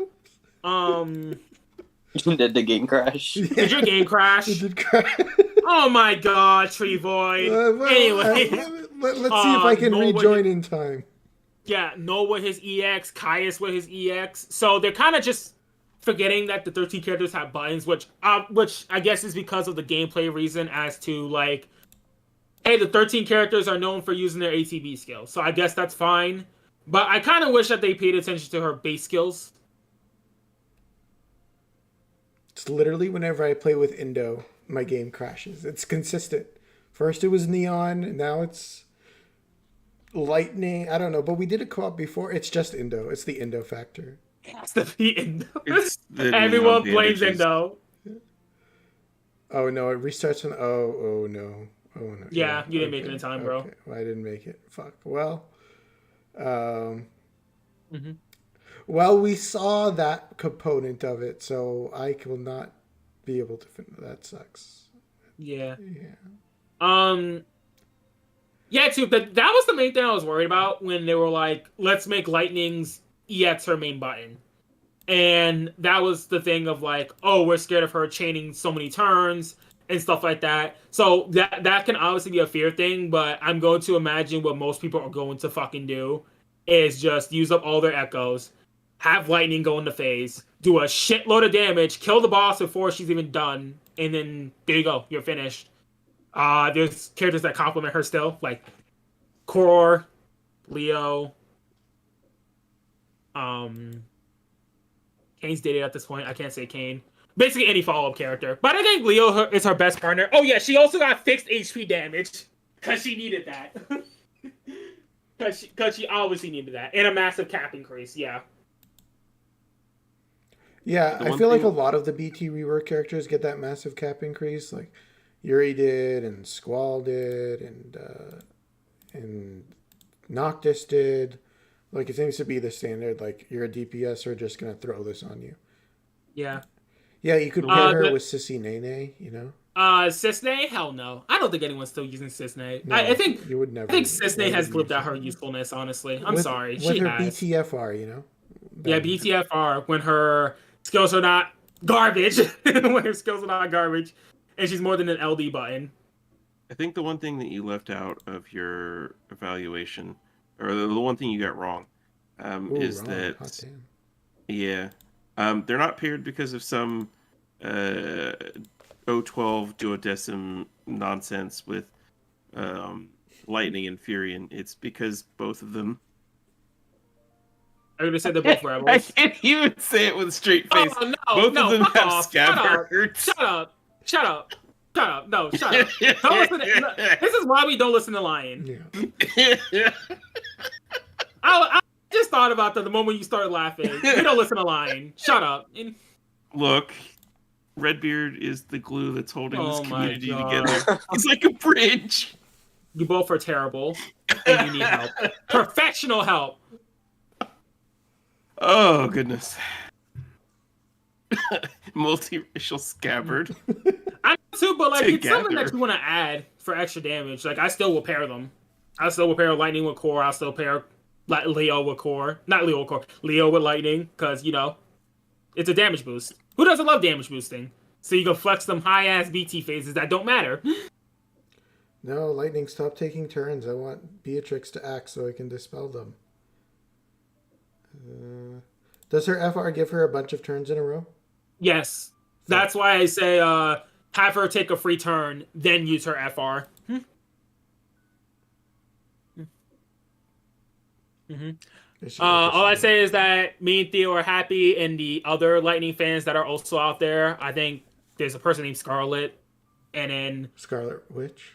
Did the game crash? Did your game crash? It did crash. Oh my god, TreeVoid. Anyway. Let's see if I can rejoin in time. Yeah, Noah with his EX, Caius with his EX. So they're kind of just forgetting that the 13 characters have buttons, which I guess is because of the gameplay reason as to, like, hey, the 13 characters are known for using their ATB skills. So I guess that's fine. But I kind of wish that they paid attention to her base skills. It's literally whenever I play with Indo, my game crashes. It's consistent. First it was Neon, now it's Lightning. I don't know, but we did a co-op before. It's just Indo. It's the Indo factor. It's the Indo. Everyone blames Indo. Oh no, it restarts on. Oh no. Oh no. Yeah, you didn't make it in time, bro. Okay. Well, I didn't make it. Fuck. Well, well, we saw that component of it, so I will not be able to finish. That sucks. Yeah. Yeah. Yeah, too. But that was the main thing I was worried about when they were like, let's make Lightning's EX her main button. And that was the thing of like, oh, we're scared of her chaining so many turns and stuff like that. So that can obviously be a fear thing, but I'm going to imagine what most people are going to fucking do is just use up all their echoes, have Lightning go into phase, do a shitload of damage, kill the boss before she's even done, and then there you go, you're finished. There's characters that complement her still, like Kor, Leo. Kane's dated at this point. I can't say Kane. Basically any follow-up character. But I think Leo is her best partner. Oh yeah, she also got fixed HP damage. Because she needed that. Because she obviously needed that. And a massive cap increase, yeah. Yeah, I feel like a lot of the BT rework characters get that massive cap increase. Like Yuri did, and Squall did, and Noctis did. Like, it seems to be the standard. Like, you're a DPS, we're just going to throw this on you. Yeah. Yeah, you could pair her with Sissy Nene, you know? Cisne? Hell no. I don't think anyone's still using Cisne. No, I think you would never. I think Cisne has lived out her usefulness, honestly. I'm sorry. With she her has. BTFR, you know? Yeah, BTFR, when her skills are not garbage. When her skills are not garbage. And she's more than an LD button. I think the one thing that you left out of your evaluation, or the one thing you got wrong, is wrong. That they're not paired because of some 012 duodecim nonsense with Lightning and Furion. It's because both of them. I would have said they're both rebels. I can't even say it with a straight face. Oh, no, both of them have off. scabbards. Shut up. No, shut up. Don't listen this is why we don't listen to Lion. Yeah. I just thought about that the moment you started laughing. We don't listen to Lion. Shut up. Look, Redbeard is the glue that's holding this community together. God. He's like a bridge. You both are terrible, and you need help. Professional help. Oh, goodness. Multiracial scabbard. I know too, but like Together. It's something that you want to add for extra damage. Like I still will pair them. I still will pair Lightning with Core. I'll still pair Leo with Core. Not Leo with Core. Leo with Lightning, because you know it's a damage boost. Who doesn't love damage boosting? So you can flex them high ass BT phases that don't matter. No, Lightning, stop taking turns. I want Beatrix to act so I can dispel them. Does her FR give her a bunch of turns in a row? Yes. That's why I say have her take a free turn, then use her FR. All I say is that me and Theo are happy, and the other Lightning fans that are also out there, I think there's a person named Scarlet, and then... Scarlet Witch?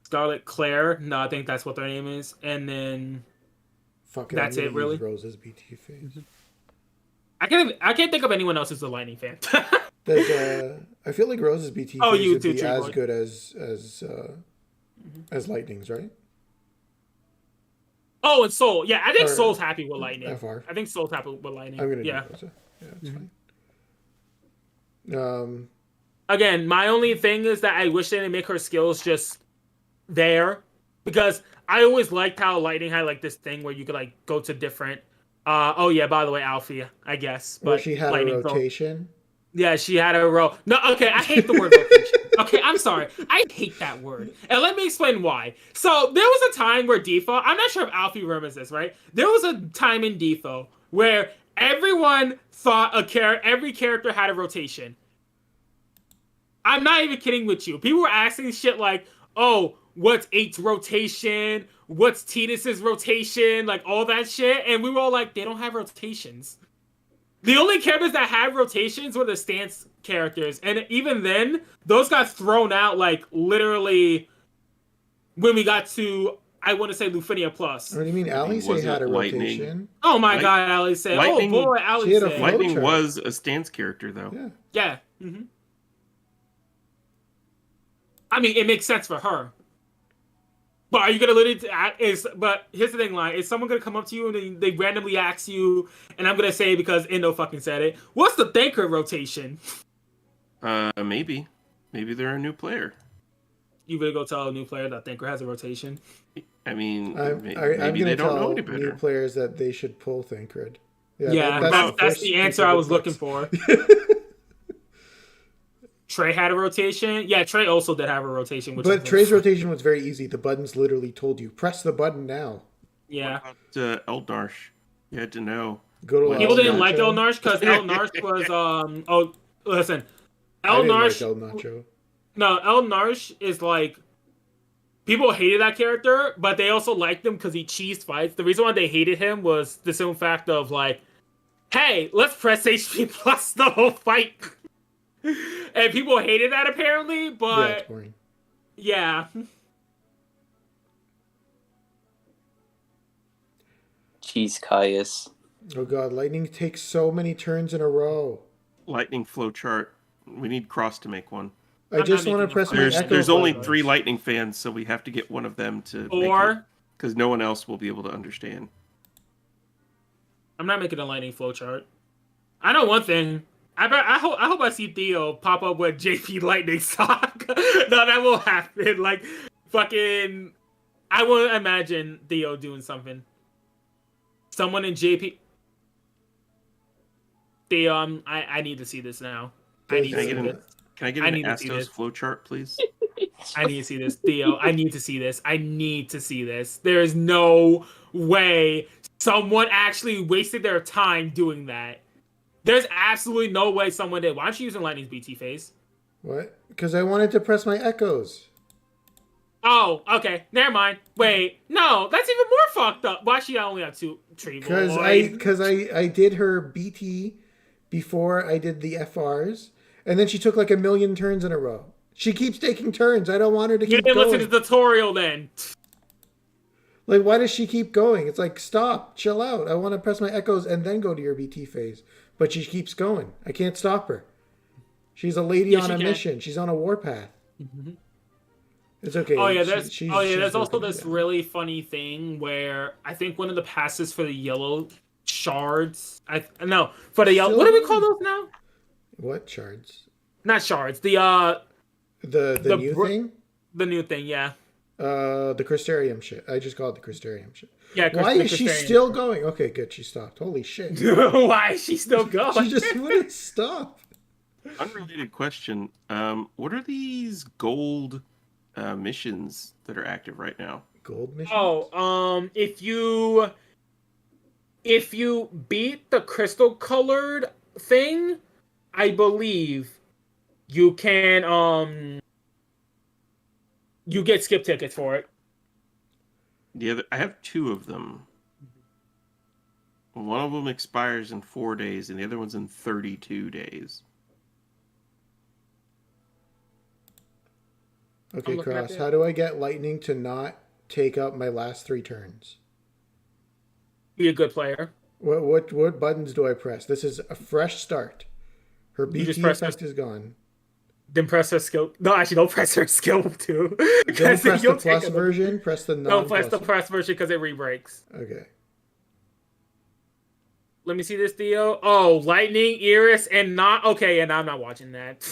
Scarlet Claire. No, I think that's what their name is. And then... Fuck it, that's it, really? Rose's BT phase. I can't think of anyone else who's a Lightning fan. I feel like Rose's BT phase would be as good as Lightning's, right? Oh, and Soul. Yeah, I think Or- Soul's happy with lightning. FR. I think Soul's happy with lightning. I'm gonna Yeah. do Rosa. Yeah, that's Mhm. fine. Again, my only thing is that I wish they didn't make her skills just there, because I always liked how lightning had like this thing where you could like go to different. Oh yeah, by the way, Alfie, I guess. Where But she had a lightning rotation. Yeah, she had a row. No, okay, I hate the word rotation. Okay, I'm sorry. I hate that word. And let me explain why. So there was a time where Defo, I'm not sure if Alfie remembers this, right? There was a time in Defo where everyone thought every character had a rotation. I'm not even kidding with you. People were asking shit like, oh, what's 8's rotation? What's Tidus's rotation? Like all that shit. And we were all like, they don't have rotations. The only characters that had rotations were the stance characters. And even then, those got thrown out like literally when we got to, I want to say, Lufinia Plus. What do you mean? Alice Wasn't had a lightning. rotation. Oh my god, Alice said. Lightning- Oh boy, Alice She had a said. flow Lightning chart. was a stance character, though. Yeah. Yeah. I mean, it makes sense for her. But are you gonna literally but here's the thing, like, is someone gonna come up to you and they randomly ask you, and I'm gonna say because Indo fucking said it, what's the Thinker rotation? Maybe they're a new player. You gonna go tell a new player that Thinker has a rotation? I mean, I'm maybe going they to don't know tell any new better. players that they should pull Thancred. Yeah, that's first the piece answer of I was looking advice. for. Trey had a rotation. Yeah, Trey also did have a rotation. But Trey's rotation was very easy. The buttons literally told you, press the button now. Yeah. What about Eldnarsh? You had to know. Go to People El didn't like Nacho. El Narsh because El Narsh was oh listen. I El didn't Narsh like El Nacho. No, El Narsh is like, people hated that character, but they also liked him because he cheesed fights. The reason why they hated him was the simple fact of like, hey, let's press HP plus the whole fight. And people hated that apparently, Yeah, but it's boring. yeah. Jeez, Caius. Oh god, lightning takes so many turns in a row. Lightning flow chart. We need Cross to make one. I I'm just not want to making press a my plan. echo. There's only button. 3 Lightning fans, so we have to get one of them to Or because no one else will be able to understand. I'm not making a lightning flowchart. I know one thing. I hope I see Theo pop up with JP Lightning stock. No, that won't happen. Like, fucking, I won't imagine Theo doing something. Someone in JP. Theo, I need to see this now. I need Can I to see get this. Can I get I an need to see Astos this. flow chart, please? I need to see this, Theo. I need to see this. I need to see this. There is no way someone actually wasted their time doing that. There's absolutely no way someone did. Why aren't you using Lightning's BT phase? What? Because I wanted to press my echoes. Oh, okay. Never mind. Wait, no, that's even more fucked up. Why she only have 2 TreeVoid? Because I did her BT before I did the FRs, and then she took like a million turns in a row. She keeps taking turns. I don't want her to You keep didn't going. listen to the tutorial then. Like, why does she keep going? It's like, stop, chill out. I want to press my echoes and then go to your BT phase. But she keeps going. I can't stop her. She's a lady Yeah, on she a can. mission. She's on a warpath. It's okay. Oh yeah, there's She's there's also working it this out. really funny thing where I think one of the passes for the yellow shards. No, for the yellow. Still What do we on. call those now? What shards? Not shards. The The new thing? the new thing. Yeah. The Crystarium shit. I just call it the Crystarium shit. Yeah. Why the is she Crystarian. still going? Okay, good. She stopped. Holy shit. Why is she still going? She just wouldn't stop. Unrelated question. What are these gold missions that are active right now? Gold mission? Oh, if you beat the crystal colored thing, I believe you can you get skip tickets for it. I have 2 of them. One of them expires in 4 days, and the other one's in 32 days. Okay, looking at Cross. it. How do I get Lightning to not take up my last 3 turns? Be a good player. What buttons do I press? This is a fresh start. Her You just BT press effect is gone. Then press her skill. No, actually, don't press her skill too. Don't Because press the you'll plus take a- version. Press the Don't non-plus. press the press version because it re-breaks. Okay. Let me see this, Theo. Oh, Lightning, Iris, and not okay. And I'm not watching that.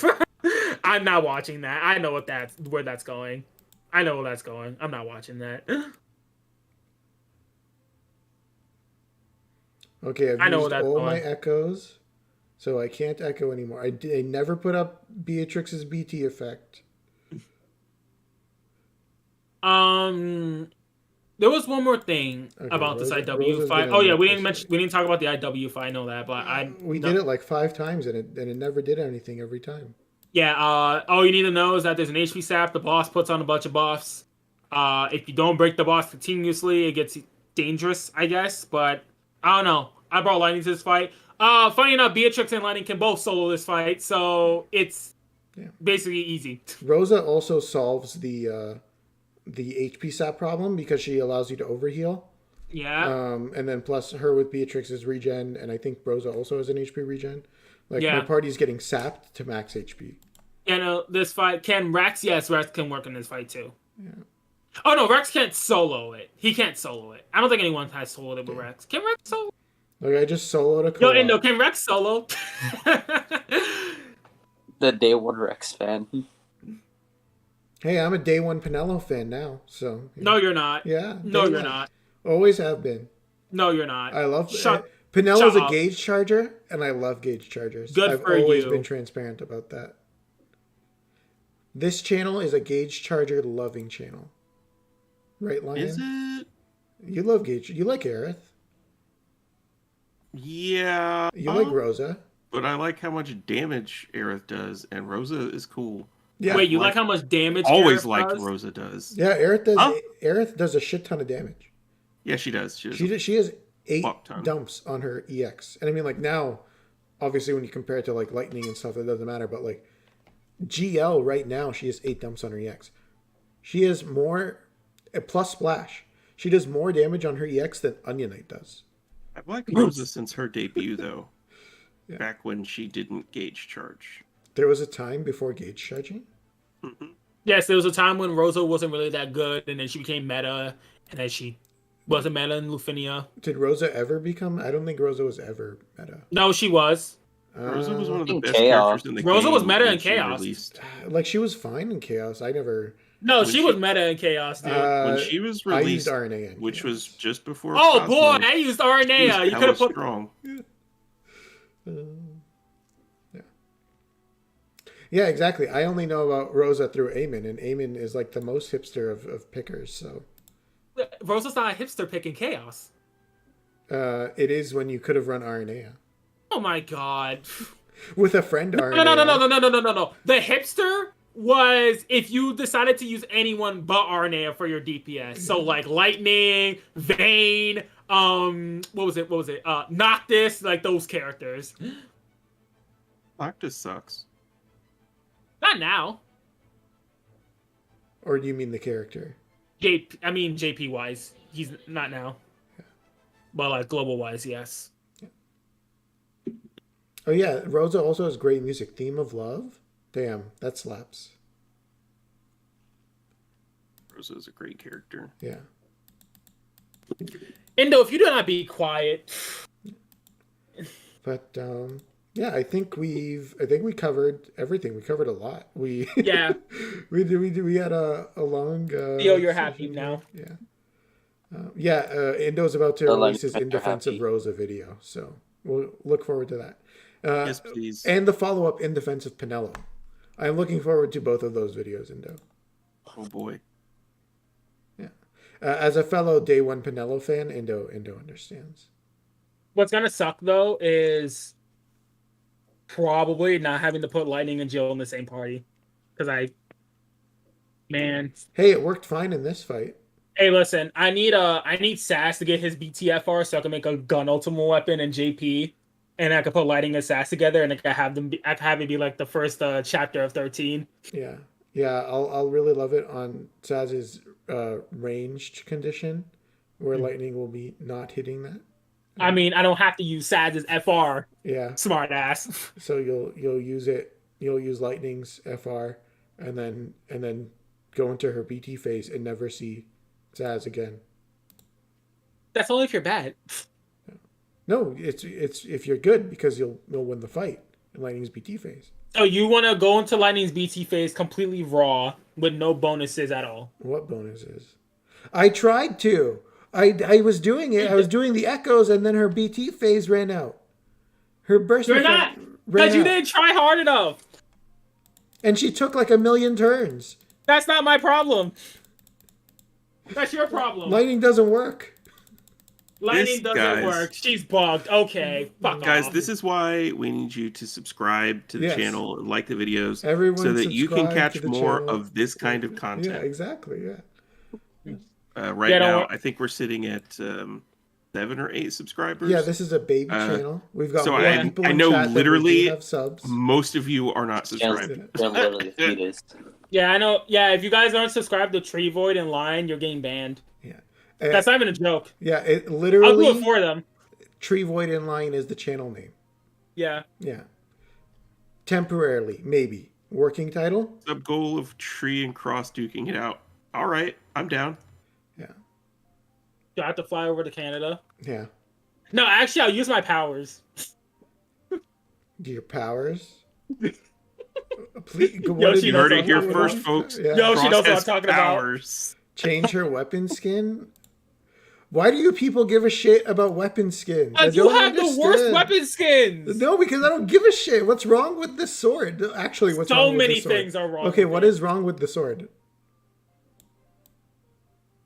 I'm not watching that. I know where that's going. I know where that's going. I'm not watching that. Okay, I've I know used where that's all my going. echoes, so I can't echo anymore. I never put up Beatrix's BT effect. There was one more thing Okay, about this IW Rosa's fight. gonna Oh yeah, nip we this didn't mention. fight. We didn't talk about the IW fight. I know that, but We did it like 5 times, and it never did anything every time. Yeah. All you need to know is that there's an HP sap. The boss puts on a bunch of buffs. If you don't break the boss continuously, it gets dangerous, I guess. But I don't know. I brought Lightning to this fight. Funny enough, Beatrix and Lightning can both solo this fight, so it's basically easy. Rosa also solves the HP sap problem because she allows you to overheal. Yeah. And then plus her with Beatrix is regen, and I think Rosa also has an HP regen. Like Yeah. my party's getting sapped to max HP. Yeah, no, this fight can Rex. Yes, Rex can work in this fight too. Yeah. Oh no, Rex can't solo it. He can't solo it. I don't think anyone has soloed it with Rex. Can Rex solo? Like I just soloed a Yo, co-op. Indo, can Rex solo? The day one Rex fan. Hey, I'm a day one Penelo fan now, so No, you're not. yeah. No, day you're one. not. Always have been. No, you're not. I love Shut Penelo's a up. gauge charger, and I love gauge chargers. Good I've for always you. been transparent about that. This channel is a gauge charger loving channel. Right, Lion? Is it? You love gauge. You like Aerith. Yeah. You like Rosa. But I like how much damage Aerith does, and Rosa is cool. Yeah. Wait, you like how much damage? Always Gareth liked does? Rosa does. Yeah, Aerith does. Huh? Aerith does a shit ton of damage. Yeah, she does. She does. She has 8 fuck ton. dumps on her EX, and I mean like now, obviously when you compare it to like Lightning and stuff, it doesn't matter. But like GL right now, she has 8 dumps on her EX. She has more plus splash. She does more damage on her EX than Onion Knight does. I've liked Rosa since her debut, though. Yeah. Back when she didn't gauge charge. There was a time before gauge charging. Mm-hmm. Yes, there was a time when Rosa wasn't really that good, and then she became meta, and then she wasn't meta in Lufinia. Did Rosa ever become? I don't think Rosa was ever meta. No, she was. Rosa was one of the in best Chaos. characters in the Rosa game. was meta when in she Chaos. released. Like she was fine in Chaos. I never. No, When she she- was meta in Chaos, dude. When she was I used released, RNA in which Chaos. was just before. Oh Cosmo, boy, I used she was RNA. You could hella have put. strong. Yeah, exactly. I only know about Rosa through Eamon, and Eamon is like the most hipster of pickers. So Rosa's not a hipster pick in Chaos. it is when you could have run RNA Oh my god. with a friend. RNA. No. The hipster was if you decided to use anyone but Arnea for your DPS. So like Lightning, Vayne, what was it? Noctis, like those characters. Noctis sucks. Not now. Or do you mean the character? JP wise. He's not now. But like global wise, yes. Oh yeah, Rosa also has great music. Theme of Love. Damn, that slaps. Rosa is a great character. Yeah. Indo, if you do not be quiet. But yeah, I think we covered everything. We covered a lot. Yeah. we had a long. Theo, you're happy now. Yeah. Indo's about to The release his Lightning In Defense of happy. Rosa video, so we'll look forward to that. Yes, please. And the follow up In Defense of Penelo. I'm looking forward to both of those videos, Indo. Oh boy. Yeah. As a fellow Day One Penelo fan, Indo understands. What's gonna suck though is probably not having to put Lightning and Jill in the same party. Because man. Hey, it worked fine in this fight. Hey, listen, I need Sass to get his BTFR so I can make a gun ultimate weapon and JP, and I can put Lightning and Sass together, and I can have it be like the first chapter of 13. Yeah. I'll really love it on Saz's ranged condition, where Lightning will be not hitting that. I mean, I don't have to use Sass's FR. Yeah. Smart ass. So you'll use it you'll use Lightning's FR, and then go into her BT phase and never see Zaz again. That's only if you're bad. No, it's if you're good, because you'll win the fight in Lightning's BT phase. So you want to go into Lightning's BT phase completely raw with no bonuses at all? What bonuses? I tried to. I was doing it. I was doing the echoes, and then her BT phase ran out. Her burst You're effect not, ran because you out. didn't try hard enough. And she took like 1,000,000 turns. That's not my problem. That's your problem. Lightning doesn't work. Lightning doesn't work. She's bugged. Okay, fuck Guys, off. this is why we need you to subscribe to the Yes. channel and like the videos, Everyone so that you can subscribe catch to the more channel. of this kind of content. Yeah, exactly. Yeah. Right Yeah, don't now, wor- I think we're sitting at 7 or 8 subscribers. Yeah, this is a baby channel. We've got so more I people I in know chat than we literally do have subs. most of you are not subscribed. Channel's literally the fetus. Yeah, I know. Yeah, if you guys aren't subscribed to TreeVoid and Line, you're getting banned. Yeah. That's not even a joke. Yeah, it I'll do literally it for them. TreeVoid Inline is the channel name. Yeah. Yeah. Temporarily, maybe. Working title? Sub goal of tree and cross duking it out. All right, I'm down. Yeah. Do I have to fly over to Canada? Yeah. No, actually, I'll use my powers. Do your powers? Please, Yoshi You knows heard what it I'm here talking first, about. folks. Yeah. Yo, she knows what I'm Cross talking has about. powers. Change her weapon skin? Why do you people give a shit about weapon skins? I You don't have the worst understand. weapon skins. No, because I don't give a shit. What's wrong with this sword? Actually, what's So wrong with many the sword? things are wrong Okay, with what it. is wrong with the sword?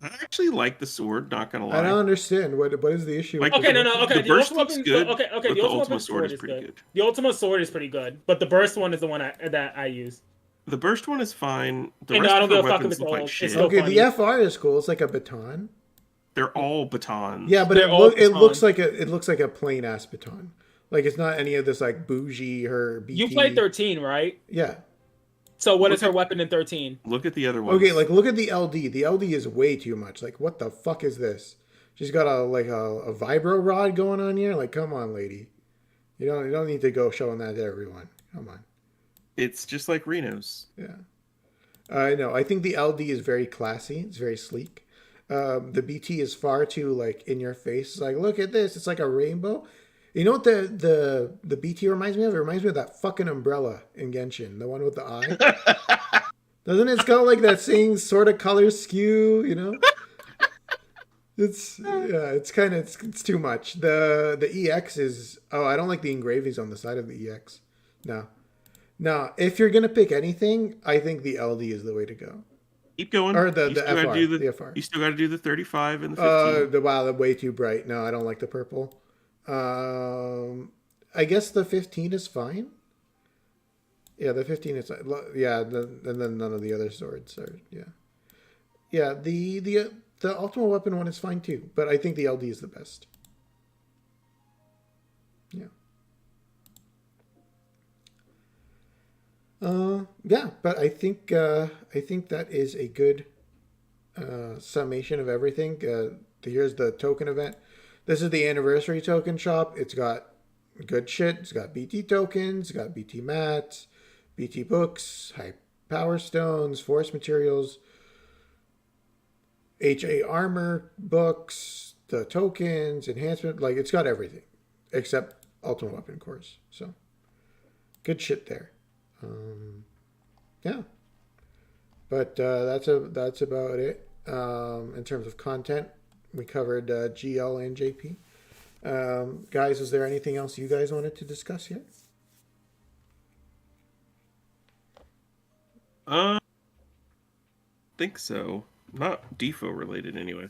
I actually like the sword, not gonna lie. I don't understand. What is the issue? Like, with Okay, the no. Okay, The burst ultimate looks weapon. good, Okay. but The the ultimate ultimate sword is is pretty good. good. The ultimate sword is pretty good, but the burst one is the one that I use. The burst one is fine. The And rest I don't of her give a fuck if weapons it's look like old. shit. It's still Okay, funny. the FR is cool. It's like a baton. They're all batons. Yeah, but They're all it looks baton. like a plain ass baton. Like it's not any of this like bougie her BT. You played 13, right? Yeah. So what Look is her at- weapon in 13? Look at the other ones. Okay, like look at the LD. The LD is way too much. Like what the fuck is this? She's got a vibro rod going on here. Like come on, lady. You don't need to go showing that to everyone. Come on. It's just like Reno's. Yeah. I know. I think the LD is very classy. It's very sleek. The BT is far too like in your face. It's like, look at this. It's like a rainbow. You know what the BT reminds me of? It reminds me of that fucking umbrella in Genshin, the one with the eye. Doesn't it? It's got like that same sort of color skew. You know. It's it's too much. The EX is I don't like the engravings on the side of the EX. No, if you're gonna pick anything, I think the LD is the way to go. Keep going. Or the You still gotta FR, do the FR. You still got to do the 35 and the 15. They're way too bright. No, I don't like the purple. I guess the 15 is fine. Yeah, the 15 is and then none of the other swords are yeah. The ultimate weapon one is fine too, but I think the LD is the best. Yeah. Yeah, but I think that is a good summation of everything. Here's the token event. This is the anniversary token shop. It's got good shit. It's got BT tokens. It's got BT mats, BT books, high power stones, force materials, HA armor books, the tokens, enhancement. Like it's got everything except ultimate weapon cores. So good shit there. Yeah, but that's about it in terms of content. We covered GL and JP. Guys, is there anything else you guys wanted to discuss here? Think so. Not DFO related anyway.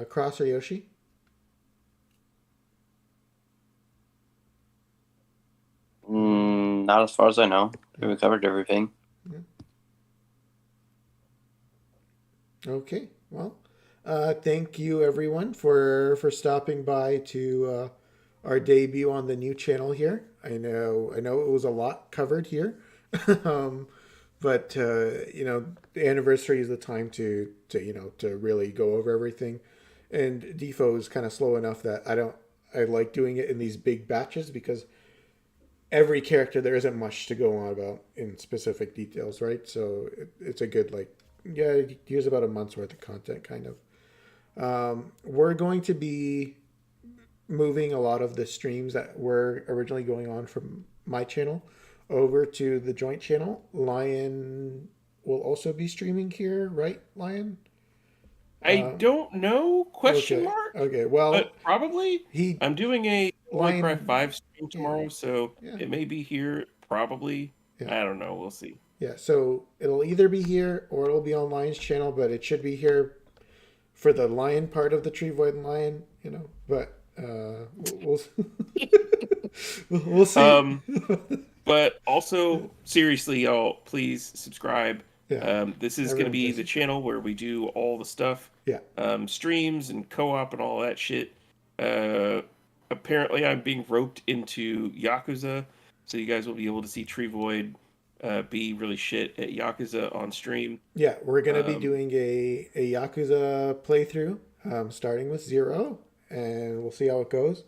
Cross or Yoshi? Not as far as I know. We covered everything. Okay. Well, thank you everyone for stopping by to our debut on the new channel here. I know it was a lot covered here, but the anniversary is the time to really go over everything. And DFO is kind of slow enough that I like doing it in these big batches because every character, there isn't much to go on about in specific details, right? So it's a good, like, yeah, here's about a month's worth of content, kind of. We're going to be moving a lot of the streams that were originally going on from my channel over to the joint channel. Lion will also be streaming here, right, Lion? I don't know, question Okay. mark? Okay, well, But probably. he I'm doing a Lion, Warcraft 5 stream tomorrow, so yeah, it may be here, probably. yeah, I don't know, we'll see. yeah. So it'll either be here or it'll be on Lion's channel, but it should be here for the Lion part of the TreeVoid Lion, you know. But we'll we'll see. But also, seriously, y'all, please subscribe. Yeah, This is going to everyone be please the channel where we do all the stuff. yeah. Streams and co-op and all that shit. Apparently, I'm being roped into Yakuza, so you guys will be able to see TreeVoid be really shit at Yakuza on stream. Yeah, we're gonna be doing a Yakuza playthrough, starting with 0, and we'll see how it goes.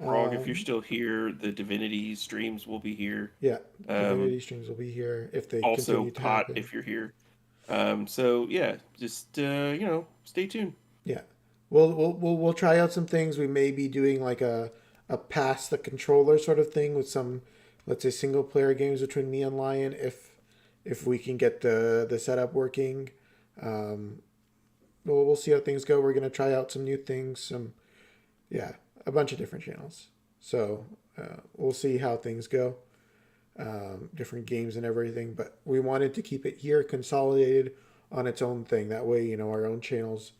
Frog, if you're still here, the Divinity streams will be here. Yeah, Divinity streams will be here if they Also, continue to Pot, happen. if you're here. So yeah, just stay tuned. Yeah, we'll try out some things. We may be doing like a pass the controller sort of thing with some, let's say, single player games between me and Lion if we can get the setup working. We'll see how things go. We're gonna try out some new things. A bunch of different channels. So we'll see how things go. Different games and everything, but we wanted to keep it here consolidated on its own thing. That way, you know, our own channels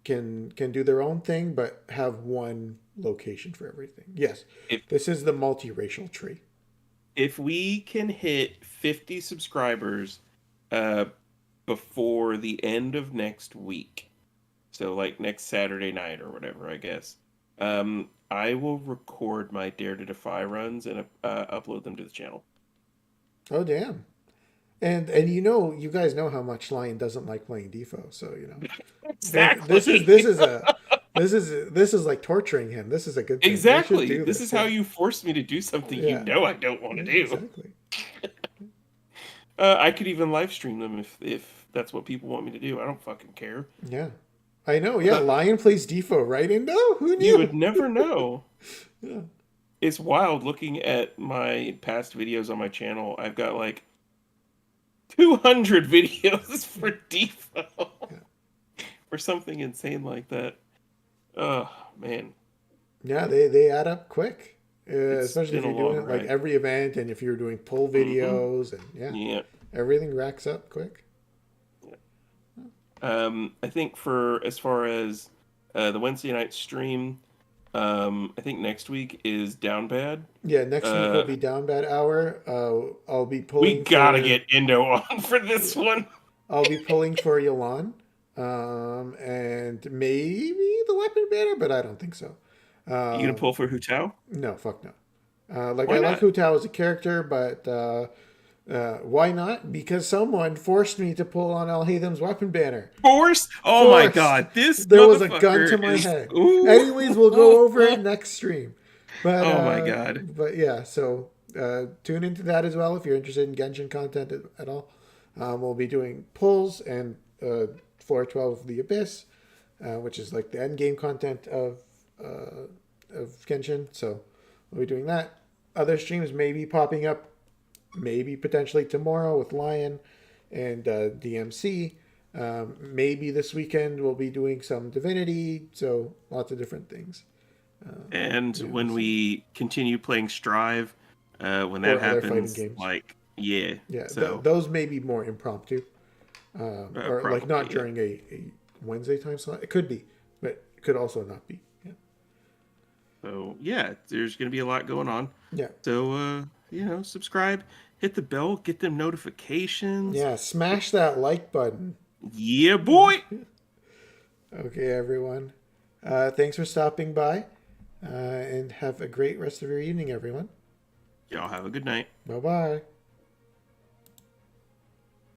can do their own thing, but have one location for everything. Yes, this is the multiracial tree. If we can hit 50 subscribers before the end of next week, so like next Saturday night or whatever, I guess, I will record my Dare to Defy runs and upload them to the channel. Oh damn! And you guys know how much Lion doesn't like playing Defo, so you know. Exactly. This is like torturing him. This is a good thing. Exactly. This is how you force me to do something you know I don't want to do. Exactly. I could even live stream them if that's what people want me to do. I don't fucking care. Yeah. I know, yeah. Lion plays Defo, right, Indo? Who knew? You would never know. Yeah. It's wild looking at my past videos on my channel. I've got like 200 videos for Defo. Or something insane like that. Oh, man. Yeah, they add up quick. Especially if you're doing it like every event and if you're doing poll videos and everything racks up quick. I think for as far as the Wednesday night stream, I think next week is Down Bad. Yeah, next week will be Down Bad Hour. I'll be pulling. We gotta get Indo on for this one. I'll be pulling for Yolan, and maybe the Weapon Banner, but I don't think so. You gonna pull for Hu Tao? No, fuck no. I like Hu Tao as a character, but why not? Because someone forced me to pull on Al Haytham's Weapon Banner. Forced? Oh my god, there was a gun to my head. Ooh. Anyways, we'll go over it next stream. But oh my god. But yeah, so tune into that as well if you're interested in Genshin content at all. We'll be doing pulls and floor 12 of the Abyss, which is like the end game content of Genshin. So we'll be doing that. Other streams may be popping up, maybe potentially tomorrow with Lion and DMC. Maybe this weekend we'll be doing some Divinity. So lots of different things. And when we continue playing Strive, when that happens, like so those may be more impromptu, or probably, like not during a Wednesday time slot. It could be, but it could also not be. Yeah. So yeah, there's gonna be a lot going on. Yeah. So subscribe, hit the bell, get them notifications. Yeah, smash that like button. Yeah, boy. Okay, everyone. Thanks for stopping by, and have a great rest of your evening, everyone. Y'all have a good night. Bye-bye.